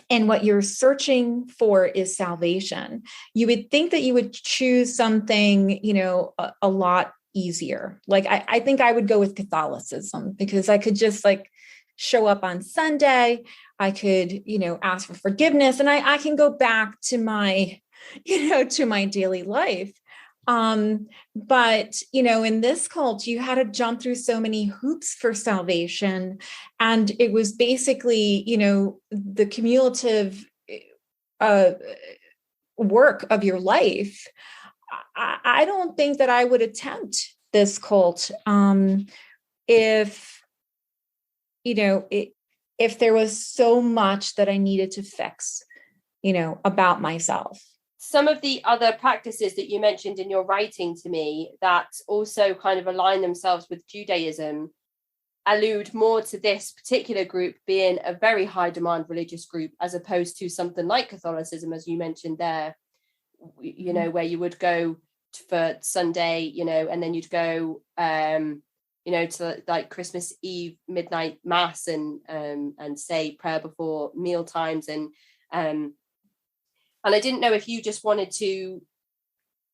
and what you're searching for is salvation, you would think that you would choose something, a lot easier. Like I think I would go with Catholicism, because I could just like show up on Sunday. I could, ask for forgiveness, and I can go back to my, to my daily life. But, in this cult, you had to jump through so many hoops for salvation. And it was basically, the cumulative work of your life. I don't think that I would attempt this cult if there was so much that I needed to fix, about myself. Some of the other practices that you mentioned in your writing to me that also kind of align themselves with Judaism allude more to this particular group being a very high demand religious group, as opposed to something like Catholicism, as you mentioned there, where you would go for Sunday, and then you'd go, to like Christmas Eve midnight mass and say prayer before meal times. And I didn't know if you just wanted to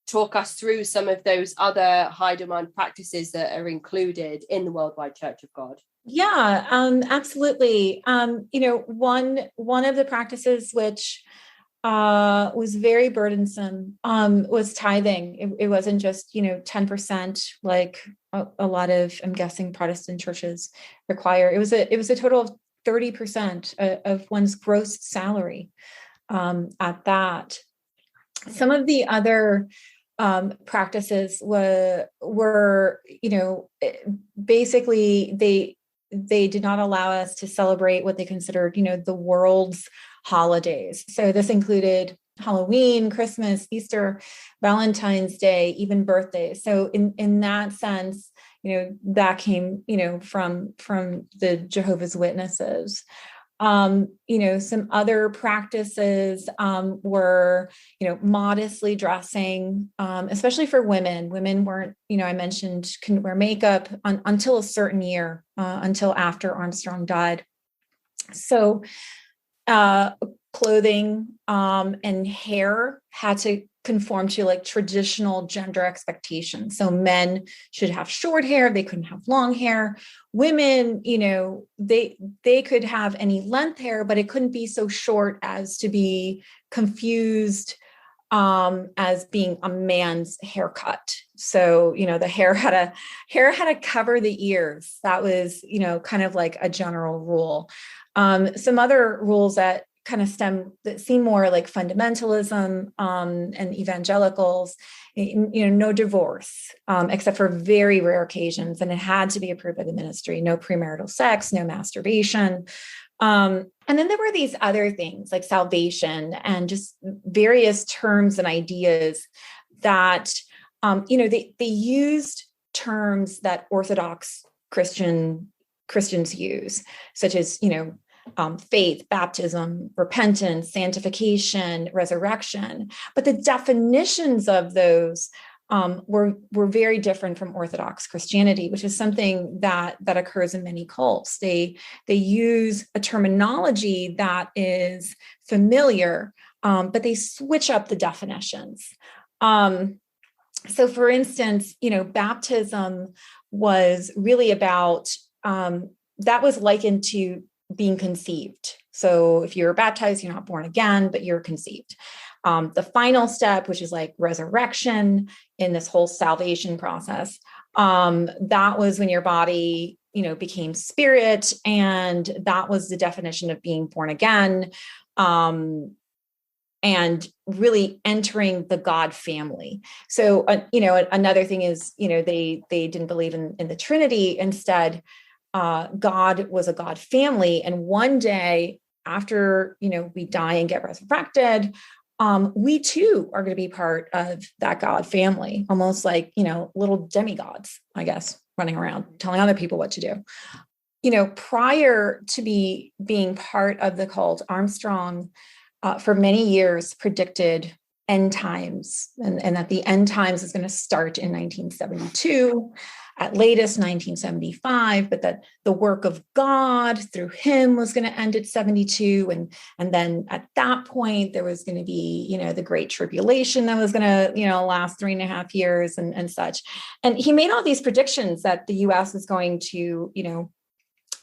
talk us through some of those other high demand practices that are included in the Worldwide Church of God. Yeah, absolutely. One of the practices which was very burdensome was tithing. It wasn't just 10% like a lot of, I'm guessing, Protestant churches require. It was a total of 30% of one's gross salary. At that, some of the other practices were basically they did not allow us to celebrate what they considered the world's holidays. So this included Halloween, Christmas, Easter, Valentine's Day, even birthdays. So in that sense, that came from the Jehovah's Witnesses. Some other practices were, modestly dressing, especially for women. Women weren't, I mentioned, couldn't wear makeup until a certain year, until after Armstrong died. So clothing and hair had to conform to like traditional gender expectations. So men should have short hair, they couldn't have long hair. Women, they could have any length hair, but it couldn't be so short as to be confused as being a man's haircut. So, the hair had to cover the ears. That was, kind of like a general rule. Some other rules that kind of seem more like fundamentalism and evangelicals, no divorce, except for very rare occasions. And it had to be approved by the ministry, no premarital sex, no masturbation. And then there were these other things like salvation and just various terms and ideas that, they used terms that Orthodox Christians use, such as, faith, baptism, repentance, sanctification, resurrection. But the definitions of those were very different from Orthodox Christianity, which is something that occurs in many cults. They use a terminology that is familiar, but they switch up the definitions. So, for instance, baptism was really about that was likened to being conceived. So, if you're baptized, you're not born again, but you're conceived. The final step, which is like resurrection in this whole salvation process, that was when your body, became spirit, and that was the definition of being born again, and really entering the God family. So, another thing is, they didn't believe in the Trinity. Instead, God was a God family, and one day after, we die and get resurrected, we too are going to be part of that God family, almost like, little demigods, I guess, running around telling other people what to do. Prior to being part of the cult, Armstrong, for many years, predicted end times, and that the end times is going to start in 1972, at latest 1975, but that the work of God through him was going to end at 72. And then at that point, there was going to be, the Great Tribulation that was going to, last 3.5 years and such. And he made all these predictions that the US was going to,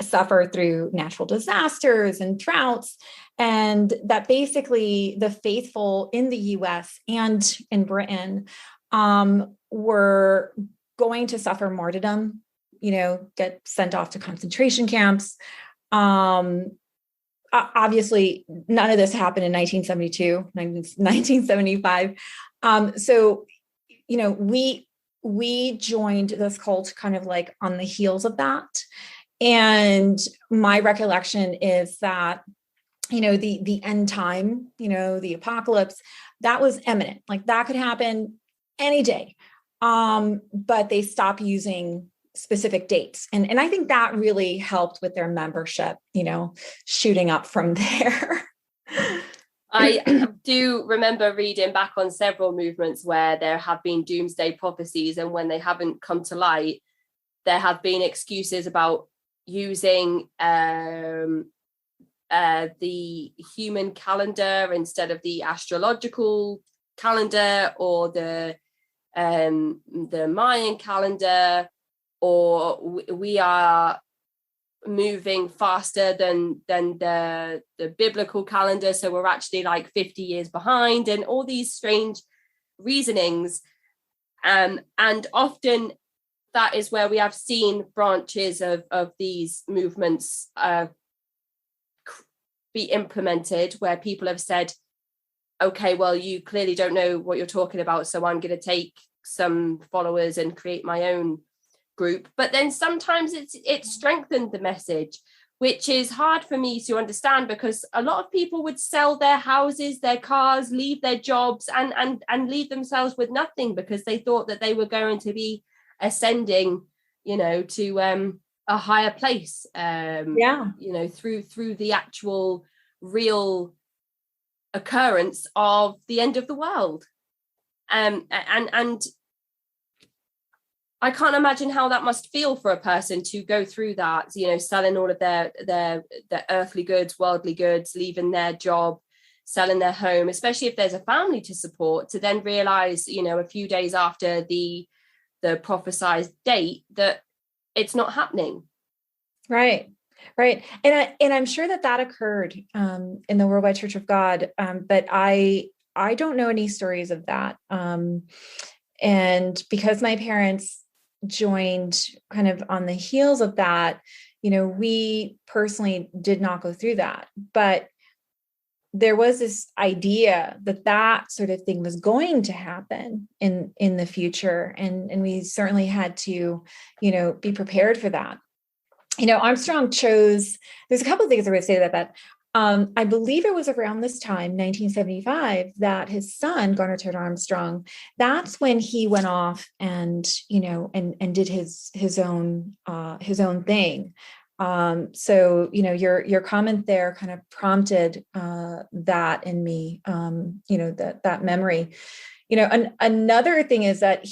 suffer through natural disasters and droughts, and that basically the faithful in the US and in Britain were going to suffer martyrdom, get sent off to concentration camps. Obviously, none of this happened in 1972, 1975. So, we joined this cult kind of like on the heels of that. And my recollection is that, the end time, the apocalypse, that was imminent. Like that could happen any day. But they stopped using specific dates. And I think that really helped with their membership, shooting up from there. I do remember reading back on several movements where there have been doomsday prophecies, and when they haven't come to light, there have been excuses about using the human calendar instead of the astrological calendar, or the Mayan calendar, or we are moving faster than the biblical calendar, so we're actually like 50 years behind, and all these strange reasonings, and often that is where we have seen branches of these movements be implemented, where people have said, okay, well, you clearly don't know what you're talking about, so I'm going to take some followers and create my own group. But then sometimes it strengthened the message, which is hard for me to understand, because a lot of people would sell their houses, their cars, leave their jobs, and leave themselves with nothing, because they thought that they were going to be ascending, to a higher place, through the actual real occurrence of the end of the world. And I can't imagine how that must feel for a person to go through that, selling all of their earthly goods, worldly goods, leaving their job, selling their home, especially if there's a family to support, to then realize, a few days after the prophesied date that it's not happening. Right. And I'm sure that occurred in the Worldwide Church of God, but I don't know any stories of that. And because my parents joined kind of on the heels of that, we personally did not go through that. But there was this idea that sort of thing was going to happen in the future. And we certainly had to, be prepared for that. Armstrong chose, there's a couple of things I would say about that. I believe it was around this time, 1975, that his son, Garner Todd Armstrong, that's when he went off and, and did his own thing. So, your comment there kind of prompted that in me, that memory. Another thing is that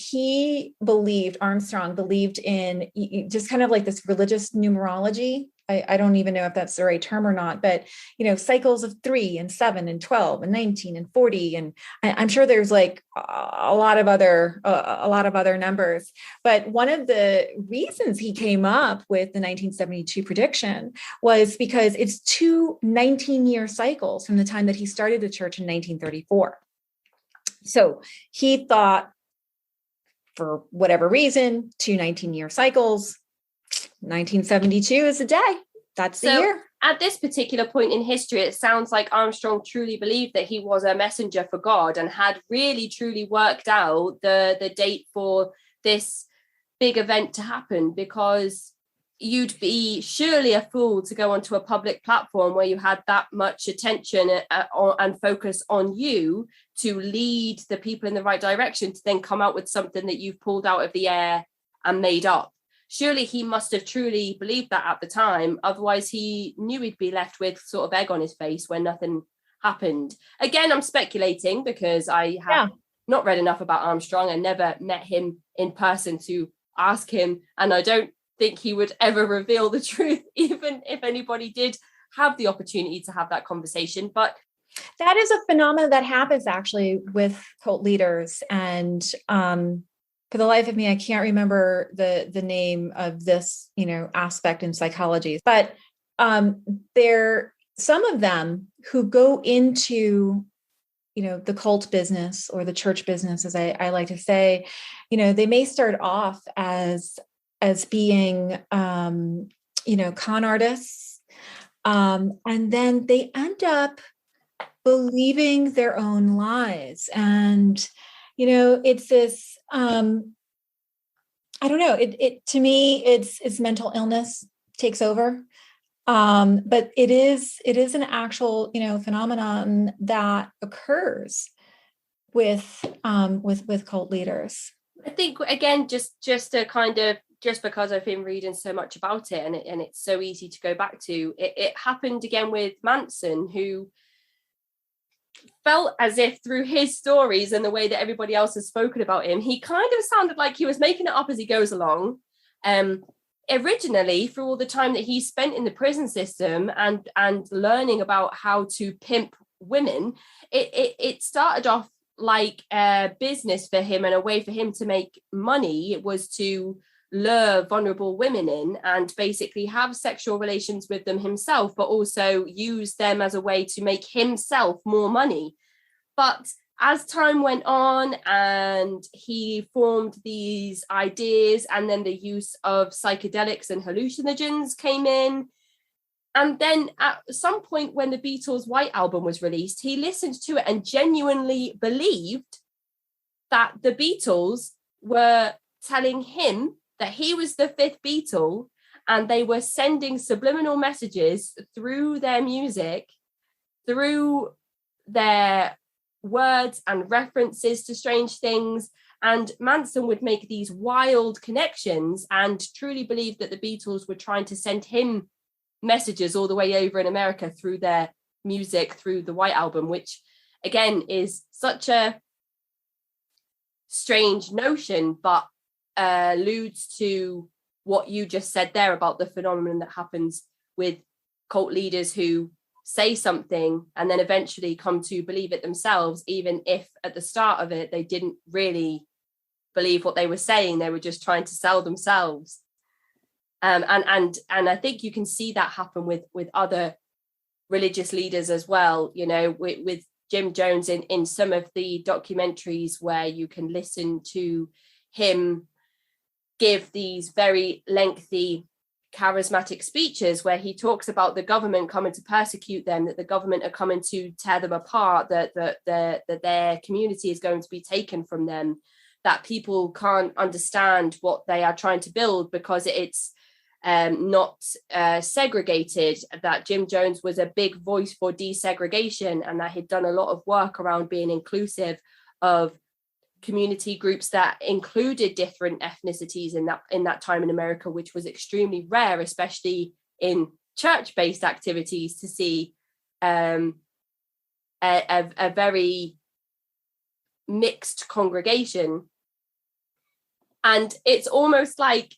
Armstrong believed in just kind of like this religious numerology. I don't even know if that's the right term or not, but, cycles of 3 and 7 and 12 and 19 and 40. And I'm sure there's like a lot of other numbers. But one of the reasons he came up with the 1972 prediction was because it's 2 19-year cycles from the time that he started the church in 1934. So he thought, for whatever reason, 2 19-year cycles, 1972 is the day. That's the year. At this particular point in history, it sounds like Armstrong truly believed that he was a messenger for God and had really, truly worked out the date for this big event to happen, because you'd be surely a fool to go onto a public platform where you had that much attention and focus on you to lead the people in the right direction, to then come out with something that you've pulled out of the air and made up. Surely he must have truly believed that at the time. Otherwise, he knew he'd be left with sort of egg on his face when nothing happened. Again, I'm speculating because I have not read enough about Armstrong and never met him in person to ask him. And I don't think he would ever reveal the truth, even if anybody did have the opportunity to have that conversation. But that is a phenomenon that happens actually with cult leaders. And for the life of me, I can't remember the name of this, aspect in psychology. But there, some of them who go into, the cult business or the church business, as I like to say, they may start off as being, con artists, and then they end up believing their own lies. And it's this, I don't know, it to me, it's mental illness takes over. But it is an actual, phenomenon that occurs with cult leaders. I think, again, just to kind of, just because I've been reading so much about it, and it's so easy to go back to, it happened again with Manson, who felt as if through his stories and the way that everybody else has spoken about him, he kind of sounded like he was making it up as he goes along. Originally, through all the time that he spent in the prison system and learning about how to pimp women, it started off like a business for him and a way for him to make money. It was to lure vulnerable women in and basically have sexual relations with them himself, but also use them as a way to make himself more money. But as time went on and he formed these ideas, and then the use of psychedelics and hallucinogens came in, and then at some point when the Beatles' White Album was released, he listened to it and genuinely believed that the Beatles were telling him that he was the fifth Beatle, and they were sending subliminal messages through their music, through their words and references to strange things. And Manson would make these wild connections and truly believe that the Beatles were trying to send him messages all the way over in America through their music, through the White Album, which again is such a strange notion, but alludes to what you just said there about the phenomenon that happens with cult leaders who say something and then eventually come to believe it themselves, even if at the start of it they didn't really believe what they were saying. They were just trying to sell themselves. And I think you can see that happen with other religious leaders as well, with Jim Jones in some of the documentaries where you can listen to him give these very lengthy charismatic speeches where he talks about the government coming to persecute them, that the government are coming to tear them apart, that their community is going to be taken from them, that people can't understand what they are trying to build because it's not segregated, that Jim Jones was a big voice for desegregation, and that he'd done a lot of work around being inclusive of community groups that included different ethnicities in that time in America, which was extremely rare, especially in church-based activities to see a very mixed congregation. And it's almost like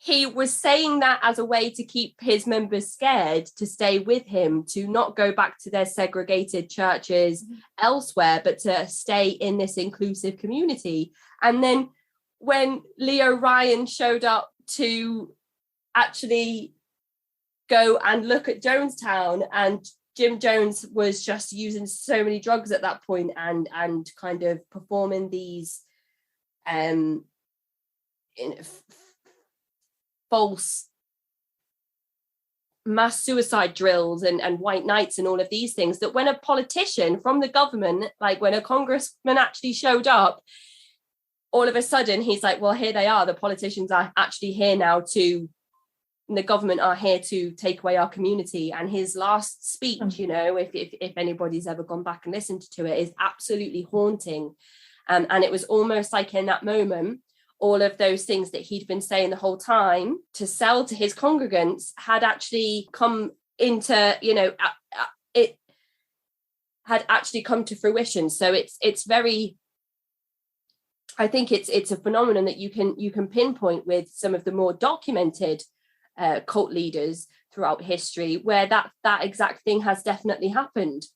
he was saying that as a way to keep his members scared to stay with him, to not go back to their segregated churches elsewhere, but to stay in this inclusive community. And then when Leo Ryan showed up to actually go and look at Jonestown, and Jim Jones was just using so many drugs at that point and kind of performing these false mass suicide drills and white knights and all of these things, that when a politician from the government, like when a congressman actually showed up, all of a sudden he's like, well, here they are, the politicians are actually here now to, the government are here to take away our community. And his last speech, you know, if anybody's ever gone back and listened to it, is absolutely haunting. And it was almost like in that moment, all of those things that he'd been saying the whole time to sell to his congregants had actually come into, you know, it had actually come to fruition. So it's very, I think it's a phenomenon that you can pinpoint with some of the more documented cult leaders throughout history, where that exact thing has definitely happened.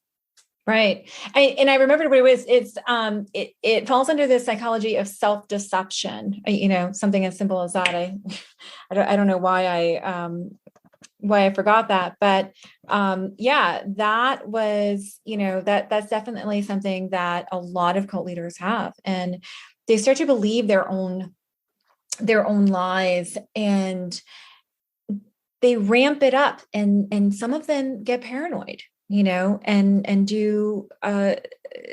Right. I remembered what it was. It's it falls under the psychology of self-deception. You know, something as simple as that. I don't know why I forgot that, but yeah, that was, you know, that's definitely something that a lot of cult leaders have, and they start to believe their own lies, and they ramp it up, and some of them get paranoid, you know, and do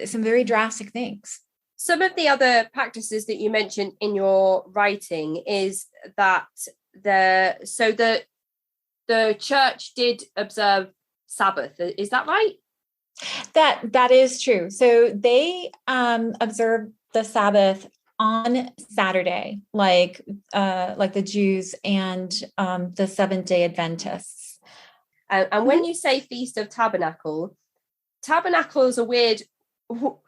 some very drastic things. Some of the other practices that you mentioned in your writing is that the church did observe Sabbath. Is that right? That is true. So they observed the Sabbath on Saturday, like the Jews and the Seventh-day Adventists. And when you say Feast of Tabernacle is a weird,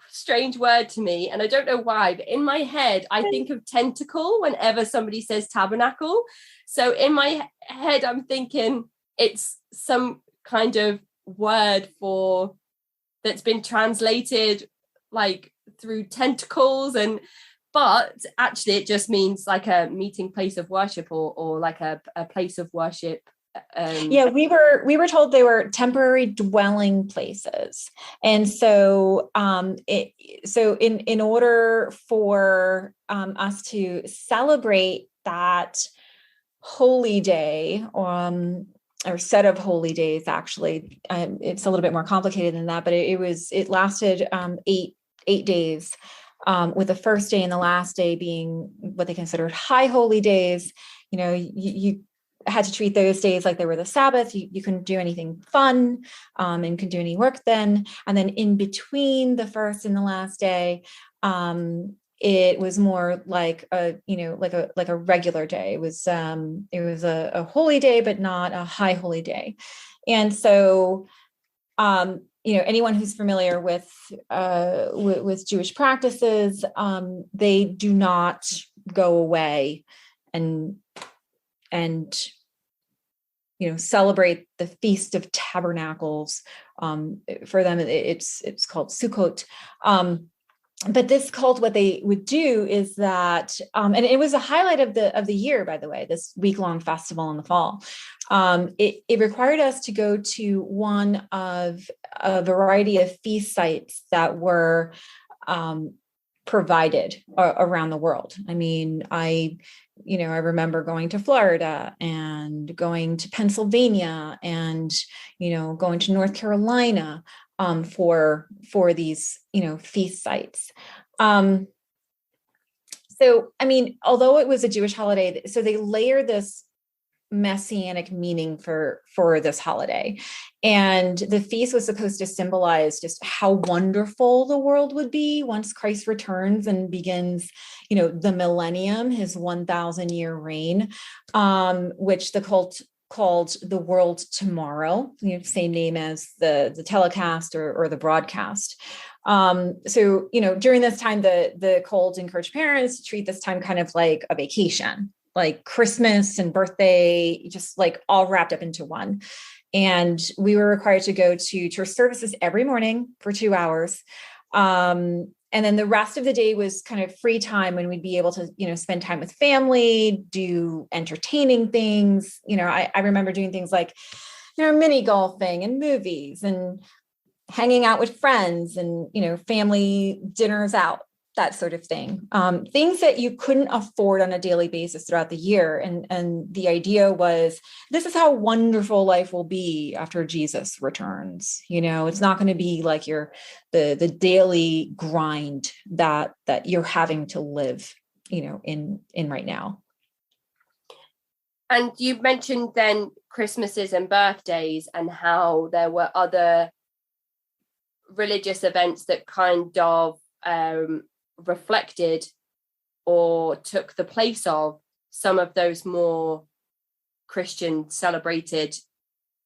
strange word to me, and I don't know why, but in my head I think of tentacle whenever somebody says tabernacle. So in my head I'm thinking it's some kind of word for that's been translated like through tentacles, but actually it just means like a meeting place of worship or like a place of worship. Yeah, we were told they were temporary dwelling places, and so in order for us to celebrate that holy day, or set of holy days, actually, it's a little bit more complicated than that, but it lasted 8 days, with the first day and the last day being what they considered high holy days. You know, you had to treat those days like they were the Sabbath. You couldn't do anything fun, and couldn't do any work then. And then in between the first and the last day, it was more like a regular day. It was a holy day, but not a high holy day. And so, anyone who's familiar with Jewish practices, they do not go away and celebrate the Feast of Tabernacles. For them, it's called Sukkot. But this cult, what they would do is that, and it was a highlight of the year, by the way, this week-long festival in the fall. It required us to go to one of a variety of feast sites that were provided around the world. I mean, I remember going to Florida and going to Pennsylvania and, going to North Carolina for these, feast sites. So, I mean, although it was a Jewish holiday, so they layer this messianic meaning for this holiday. And the feast was supposed to symbolize just how wonderful the world would be once Christ returns and begins, the millennium, his 1,000-year reign, which the cult called The World Tomorrow, same name as the telecast or the broadcast. So, during this time, the cult encouraged parents to treat this time kind of like a vacation, like Christmas and birthday, just like all wrapped up into one. And we were required to go to church services every morning for 2 hours. And then the rest of the day was kind of free time when we'd be able to, spend time with family, do entertaining things. I remember doing things like, mini golfing and movies and hanging out with friends and, family dinners out, that sort of thing. Things that you couldn't afford on a daily basis throughout the year. And the idea was, this is how wonderful life will be after Jesus returns. It's not going to be like the daily grind that you're having to live, in right now. And you mentioned then Christmases and birthdays and how there were other religious events that kind of reflected or took the place of some of those more Christian celebrated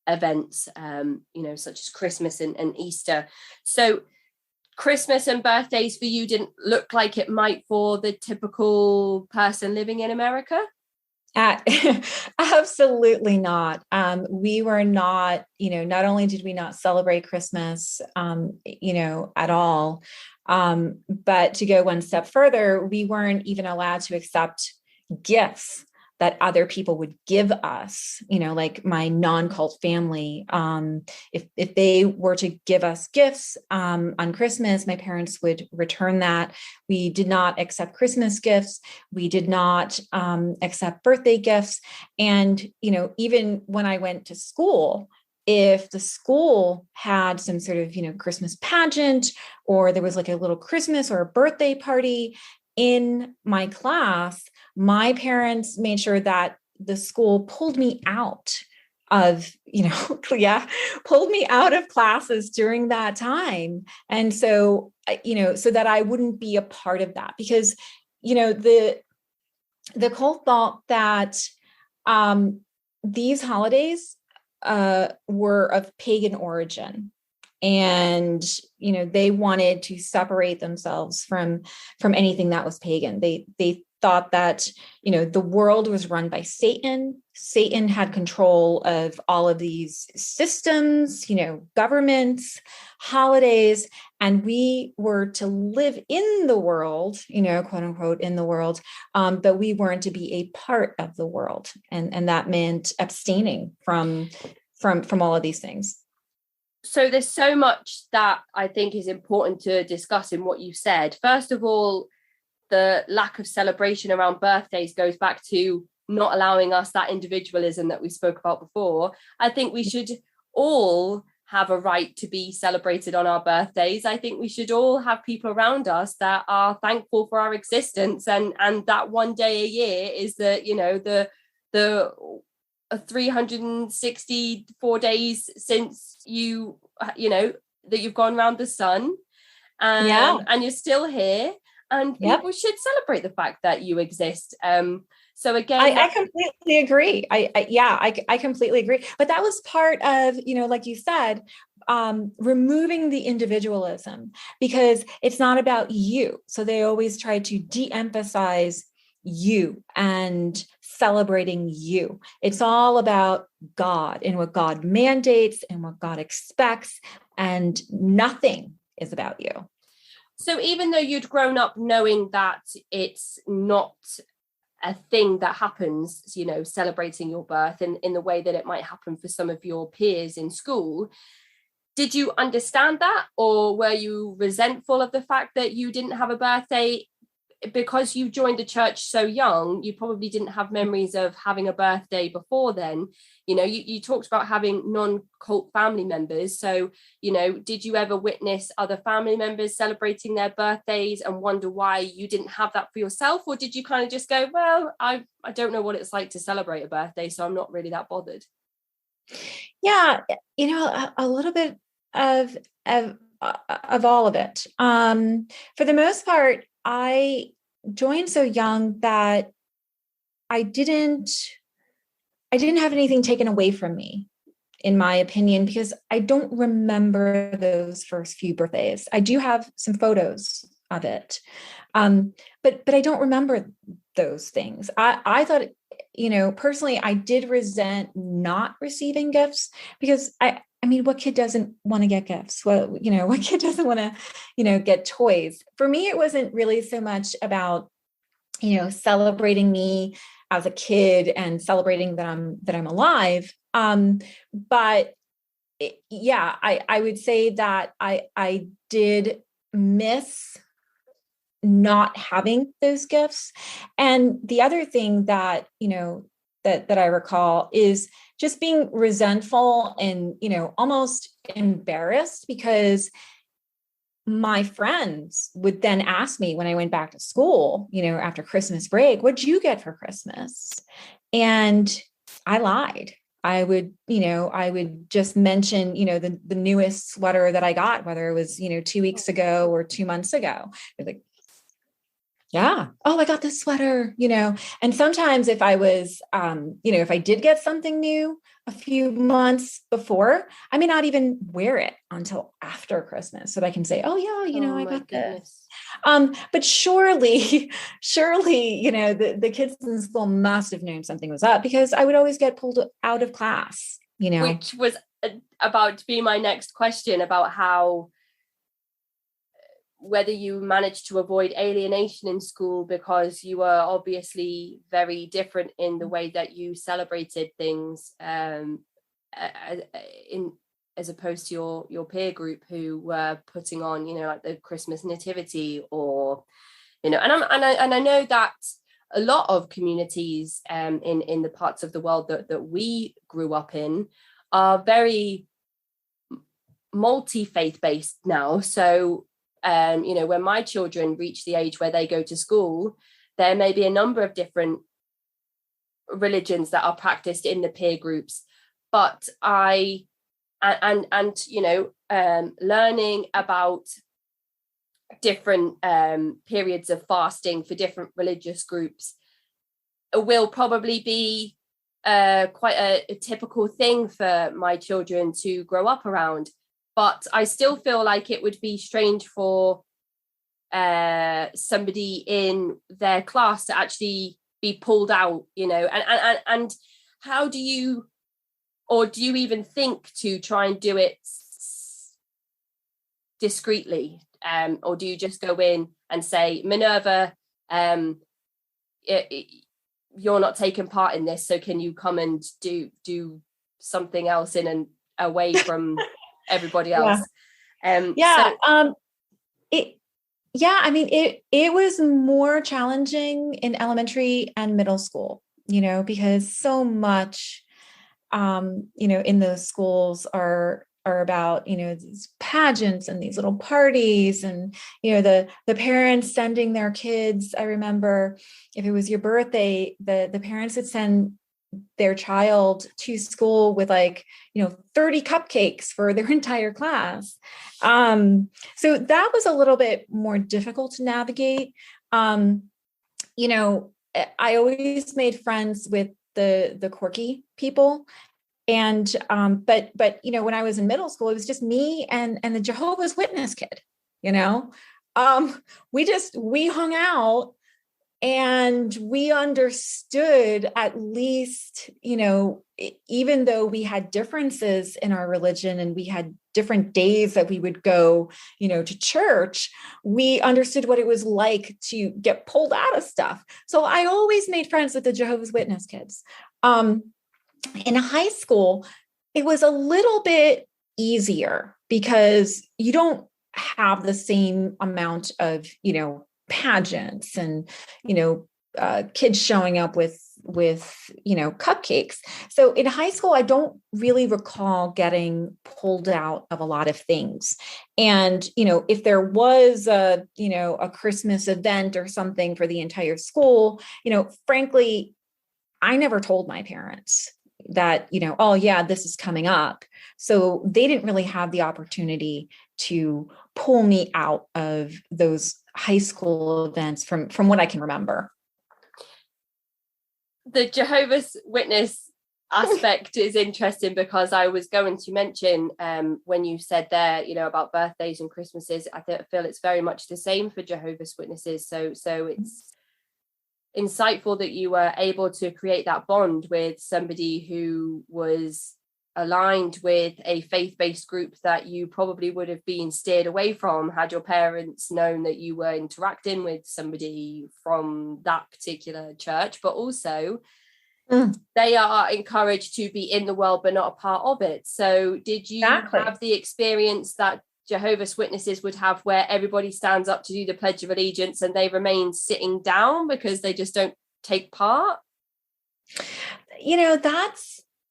events, such as Christmas and Easter. So Christmas and birthdays for you didn't look like it might for the typical person living in America? Absolutely not. We were not, not only did we not celebrate Christmas, at all, but to go one step further, we weren't even allowed to accept gifts that other people would give us, like my non-cult family. If they were to give us gifts on Christmas, my parents would return that. We did not accept Christmas gifts. We did not accept birthday gifts. And, even when I went to school, if the school had some sort of, Christmas pageant, or there was like a little Christmas or a birthday party in my class, my parents made sure that the school pulled me out of, pulled me out of classes during that time. And so, so that I wouldn't be a part of that, because, the cult thought that these holidays were of pagan origin. And, they wanted to separate themselves from anything that was pagan. They thought that, the world was run by Satan. Satan had control of all of these systems, governments, holidays, and we were to live in the world, quote unquote, in the world, but we weren't to be a part of the world. And that meant abstaining from all of these things. So there's so much that I think is important to discuss in what you said. First of all, the lack of celebration around birthdays goes back to not allowing us that individualism that we spoke about before. I think we should all have a right to be celebrated on our birthdays. I think we should all have people around us that are thankful for our existence, and that one day a year is the 364 days since that you've gone around the sun, and you're still here, and people should celebrate the fact that you exist. So again, I completely agree. I completely agree. But that was part of, like you said, removing the individualism, because it's not about you. So they always try to de-emphasize you and celebrating you. It's all about God and what God mandates and what God expects, and nothing is about you. So even though you'd grown up knowing that it's not a thing that happens, celebrating your birth in the way that it might happen for some of your peers in school, did you understand that, or were you resentful of the fact that you didn't have a birthday? Because you joined the church so young, you probably didn't have memories of having a birthday before then. You talked about having non-cult family members. So, did you ever witness other family members celebrating their birthdays and wonder why you didn't have that for yourself? Or did you kind of just go, well, I don't know what it's like to celebrate a birthday, so I'm not really that bothered? Yeah, a little bit of all of it. For the most part, I joined so young that I didn't I didn't have anything taken away from me, in my opinion, because I don't remember those first few birthdays. I do have some photos of it. But I don't remember those things. I thought, personally, I did resent not receiving gifts because I mean, what kid doesn't want to get gifts? Well, what kid doesn't want to, get toys? For me, it wasn't really so much about, celebrating me as a kid and celebrating that I'm alive. But I would say that I did miss not having those gifts. And the other thing that, that I recall is just being resentful and, almost embarrassed because my friends would then ask me when I went back to school, after Christmas break, what'd you get for Christmas? And I lied. I would just mention, the newest sweater that I got, whether it was, 2 weeks ago or 2 months ago. They're like, yeah. Oh, I got this sweater, and sometimes if I was, if I did get something new a few months before, I may not even wear it until after Christmas so that I can say, oh yeah, I got this. But surely, the kids in school must have known something was up because I would always get pulled out of class, Which was about to be my next question about how, whether you managed to avoid alienation in school because you were obviously very different in the way that you celebrated things, as opposed to your peer group who were putting on, like the Christmas nativity or, and I know that a lot of communities in the parts of the world that we grew up in are very multi-faith based now. So when my children reach the age where they go to school, there may be a number of different religions that are practiced in the peer groups. But learning about different periods of fasting for different religious groups will probably be quite a typical thing for my children to grow up around. But I still feel like it would be strange for somebody in their class to actually be pulled out, and how do you, or do you even think to try and do it discreetly? Or do you just go in and say, Minerva, you're not taking part in this, so can you come and do something else in and away from everybody else? It was more challenging in elementary and middle school, because so much in those schools are about, these pageants and these little parties and, the parents sending their kids. I remember if it was your birthday, the parents would send their child to school with 30 cupcakes for their entire class. So that was a little bit more difficult to navigate. I always made friends with the quirky people. And, but when I was in middle school, it was just me and the Jehovah's Witness kid, we hung out and we understood, at least, even though we had differences in our religion and we had different days that we would go, to church, we understood what it was like to get pulled out of stuff. So I always made friends with the Jehovah's Witness kids. In high school, it was a little bit easier because you don't have the same amount of, pageants and, kids showing up with cupcakes. So in high school, I don't really recall getting pulled out of a lot of things. And, if there was a Christmas event or something for the entire school, frankly, I never told my parents that, oh yeah, this is coming up. So they didn't really have the opportunity to pull me out of those high school events from what I can remember. The Jehovah's Witness aspect is interesting, because I was going to mention when you said there, about birthdays and Christmases, I feel it's very much the same for Jehovah's Witnesses. So it's insightful that you were able to create that bond with somebody who was aligned with a faith-based group that you probably would have been steered away from had your parents known that you were interacting with somebody from that particular church. But also they are encouraged to be in the world but not a part of it. So did you have the experience that Jehovah's Witnesses would have, where everybody stands up to do the Pledge of Allegiance and they remain sitting down because they just don't take part?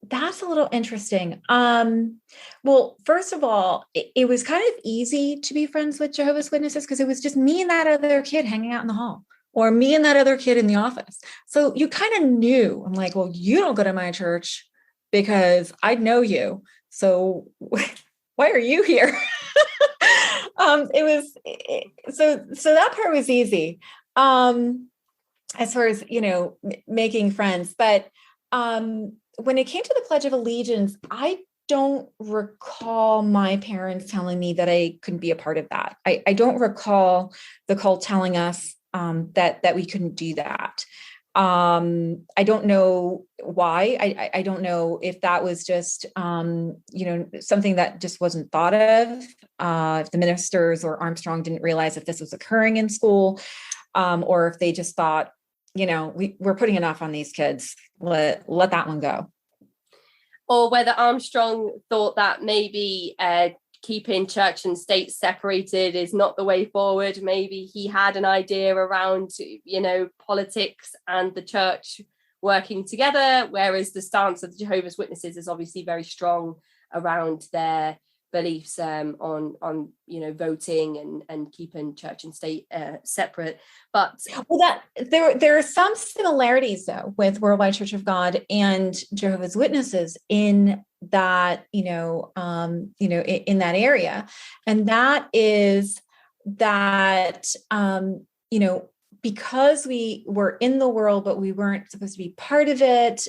That's a little interesting. Well, first of all, it was kind of easy to be friends with Jehovah's Witnesses because it was just me and that other kid hanging out in the hall, or me and that other kid in the office. So you kind of knew. I'm like, well, you don't go to my church because I know you. So why are you here? So that part was easy. As far as, making friends, but, when it came to the Pledge of Allegiance, I don't recall my parents telling me that I couldn't be a part of that. I don't recall the cult telling us that we couldn't do that. I don't know why. I don't know if that was just, something that just wasn't thought of. If the ministers or Armstrong didn't realize that this was occurring in school, or if they just thought, we're putting enough on these kids. Let that one go. Or whether Armstrong thought that maybe keeping church and state separated is not the way forward. Maybe he had an idea around, politics and the church working together, whereas the stance of the Jehovah's Witnesses is obviously very strong around their beliefs on voting and keeping church and state separate. But there are some similarities though with Worldwide Church of God and Jehovah's Witnesses in that in that area, and that is that because we were in the world but we weren't supposed to be part of it,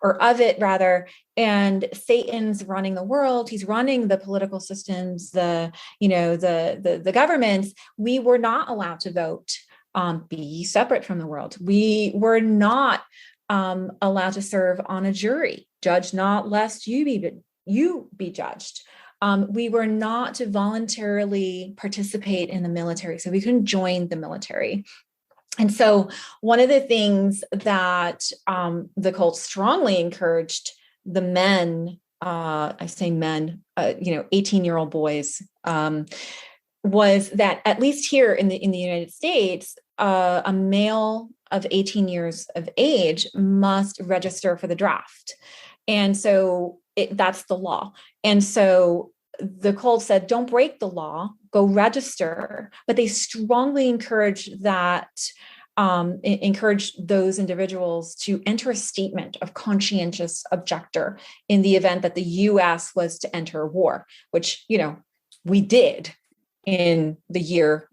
or of it rather, and Satan's running the world. He's running the political systems, the governments. We were not allowed to vote, be separate from the world. We were not allowed to serve on a jury. Judge not lest you be judged. We were not to voluntarily participate in the military, so we couldn't join the military. And so one of the things that the cult strongly encouraged the men, I say men, 18-year-old boys, was that at least here in the United States, a male of 18 years of age must register for the draft. And so that's the law. And so the cult said, don't break the law, go register. But they strongly encourage those individuals to enter a statement of conscientious objector in the event that the U.S. was to enter war, which, we did in the year,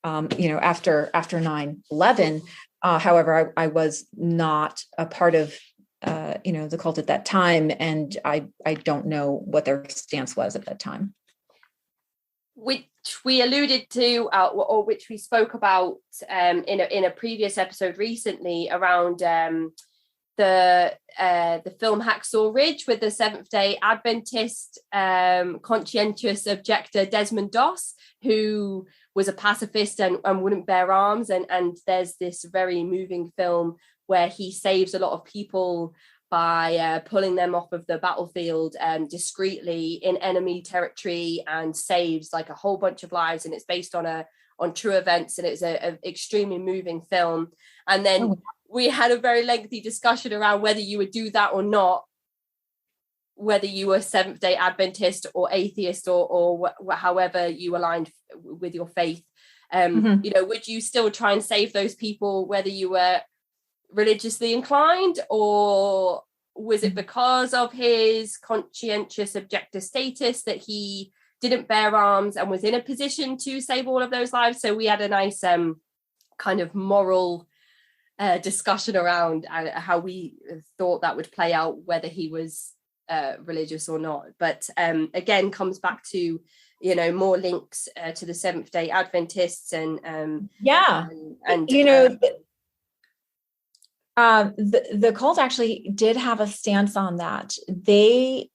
after 9/11. However, I was not a part of the cult at that time, and I don't know what their stance was at that time. Which we alluded to, or which we spoke about in a previous episode recently around the film Hacksaw Ridge with the Seventh-day Adventist conscientious objector Desmond Doss, who was a pacifist and wouldn't bear arms. And there's this very moving film where he saves a lot of people by pulling them off of the battlefield discreetly in enemy territory, and saves like a whole bunch of lives. And it's based on true events, and it's a extremely moving film. And then we had a very lengthy discussion around whether you would do that or not, whether you were Seventh-day Adventist or atheist or however you aligned with your faith. Would you still try and save those people whether you were religiously inclined, or was it because of his conscientious objector status that he didn't bear arms and was in a position to save all of those lives? So we had a nice kind of moral discussion around how we thought that would play out, whether he was religious or not. But again, comes back to, more links to the Seventh-day Adventists and the cult actually did have a stance on that. They,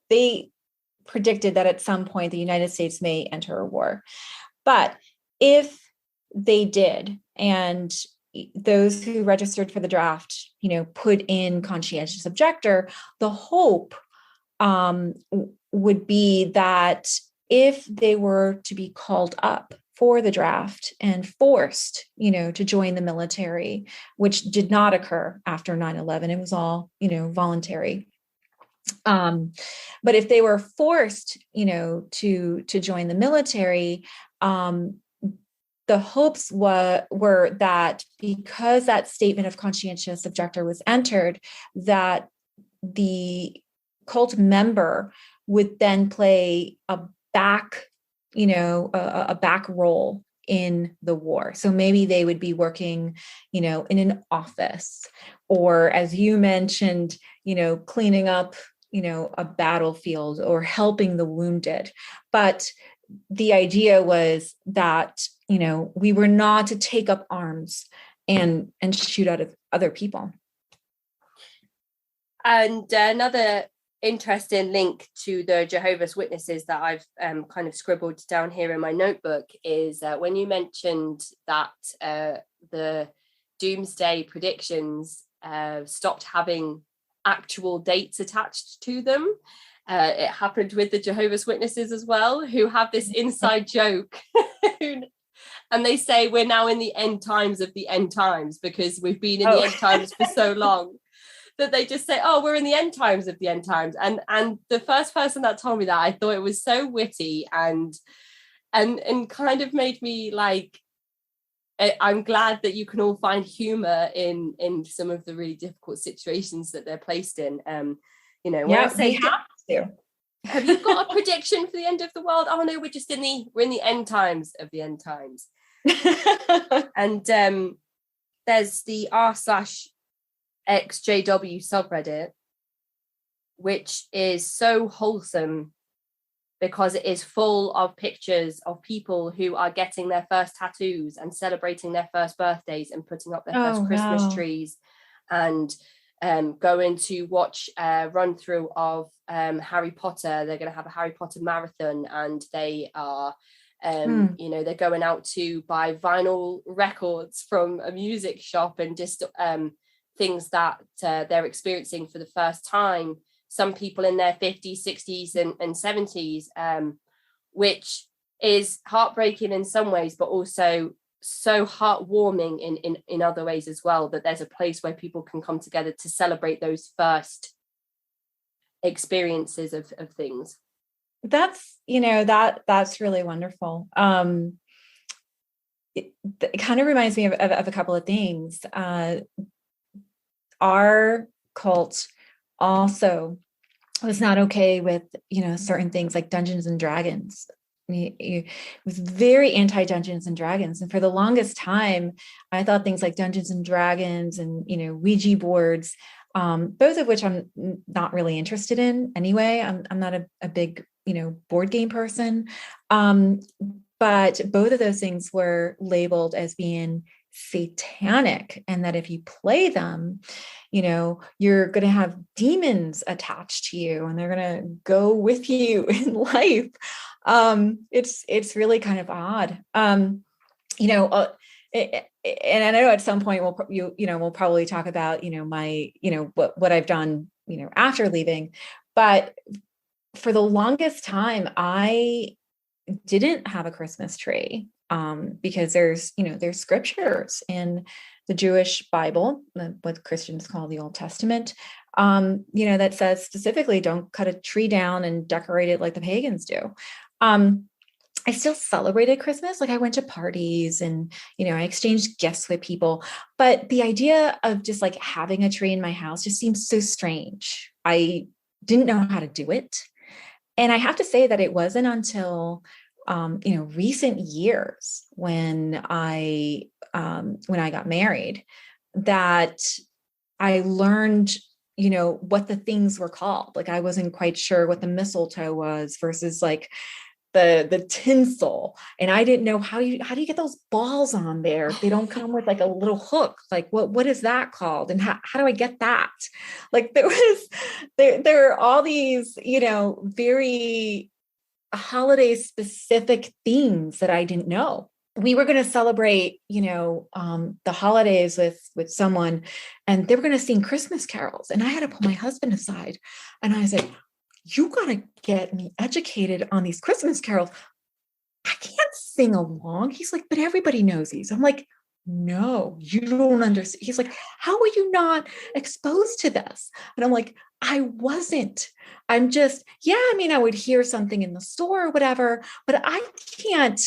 they predicted that at some point the United States may enter a war. But if they did, and those who registered for the draft, put in conscientious objector, the hope would be that if they were to be called up for the draft and forced, to join the military, which did not occur after 9/11, it was all, voluntary. But if they were forced, to join the military, the hopes were that because that statement of conscientious objector was entered, that the cult member would then play a back role in the war. So maybe they would be working, in an office, or as you mentioned, cleaning up, a battlefield or helping the wounded. But the idea was that, we were not to take up arms and shoot out of other people. And another interesting link to the Jehovah's Witnesses that I've kind of scribbled down here in my notebook is when you mentioned that the doomsday predictions stopped having actual dates attached to them. It happened with the Jehovah's Witnesses as well, who have this inside joke. And they say we're now in the end times of the end times because we've been in the end times for so long. That they just say, oh, we're in the end times of the end times. And the first person that told me that, I thought it was so witty and kind of made me like, I'm glad that you can all find humor in some of the really difficult situations that they're placed in. We have to. Have you got a prediction for the end of the world? Oh no, we're in the end times of the end times. And there's the r/XJW subreddit, which is so wholesome because it is full of pictures of people who are getting their first tattoos and celebrating their first birthdays and putting up their first Christmas trees, and going to watch a run through of Harry Potter. They're going to have a Harry Potter marathon, and they are they're going out to buy vinyl records from a music shop and just things that they're experiencing for the first time. Some people in their 50s, 60s and 70s, which is heartbreaking in some ways, but also so heartwarming in other ways as well, that there's a place where people can come together to celebrate those first experiences of things. That's, that's really wonderful. It kind of reminds me of a couple of things. Our cult also was not okay with, certain things like Dungeons and Dragons. It was very anti-Dungeons and Dragons. And for the longest time, I thought things like Dungeons and Dragons and, Ouija boards, both of which I'm not really interested in anyway. I'm not a big, board game person. But both of those things were labeled as being satanic, and that if you play them, you're going to have demons attached to you and they're going to go with you in life. It's really kind of odd. And I know at some point we'll probably talk about, my, what I've done, after leaving, but for the longest time, I didn't have a Christmas tree, because there's scriptures in the Jewish Bible, what Christians call the Old Testament, that says specifically, don't cut a tree down and decorate it like the pagans do. I still celebrated Christmas. Like I went to parties and, I exchanged gifts with people, but the idea of just like having a tree in my house just seems so strange. I didn't know how to do it. And I have to say that it wasn't until recent years when I got married, that I learned, what the things were called. Like, I wasn't quite sure what the mistletoe was versus like the tinsel. And I didn't know how do you get those balls on there if they don't come with like a little hook? Like, what is that called? And how do I get that? Like, there are all these, very holiday specific themes that I didn't know. We were going to celebrate, the holidays with someone, and they were going to sing Christmas carols. And I had to pull my husband aside, and I said, "You got to get me educated on these Christmas carols. I can't sing along." He's like, "But everybody knows these." I'm like, "No, you don't understand." He's like, "How are you not exposed to this?" And I'm like, "I wasn't. I'm just, I would hear something in the store or whatever, but I can't,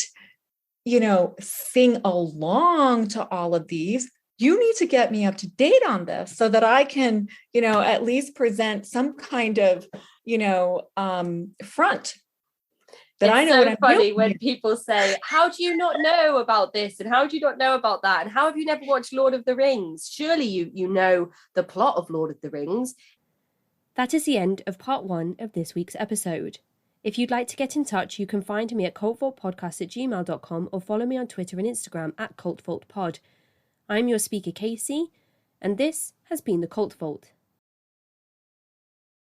sing along to all of these. You need to get me up to date on this so that I can, at least present some kind of, front that I know what I'm funny doing." when people say, "How do you not know about this? And how do you not know about that? And how have you never watched Lord of the Rings? Surely you know the plot of Lord of the Rings." That is the end of part 1 of this week's episode. If you'd like to get in touch, you can find me at cultvaultpodcast@gmail.com or follow me on Twitter and Instagram at cultvaultpod. I'm your speaker, Casey, and this has been the Cult Vault.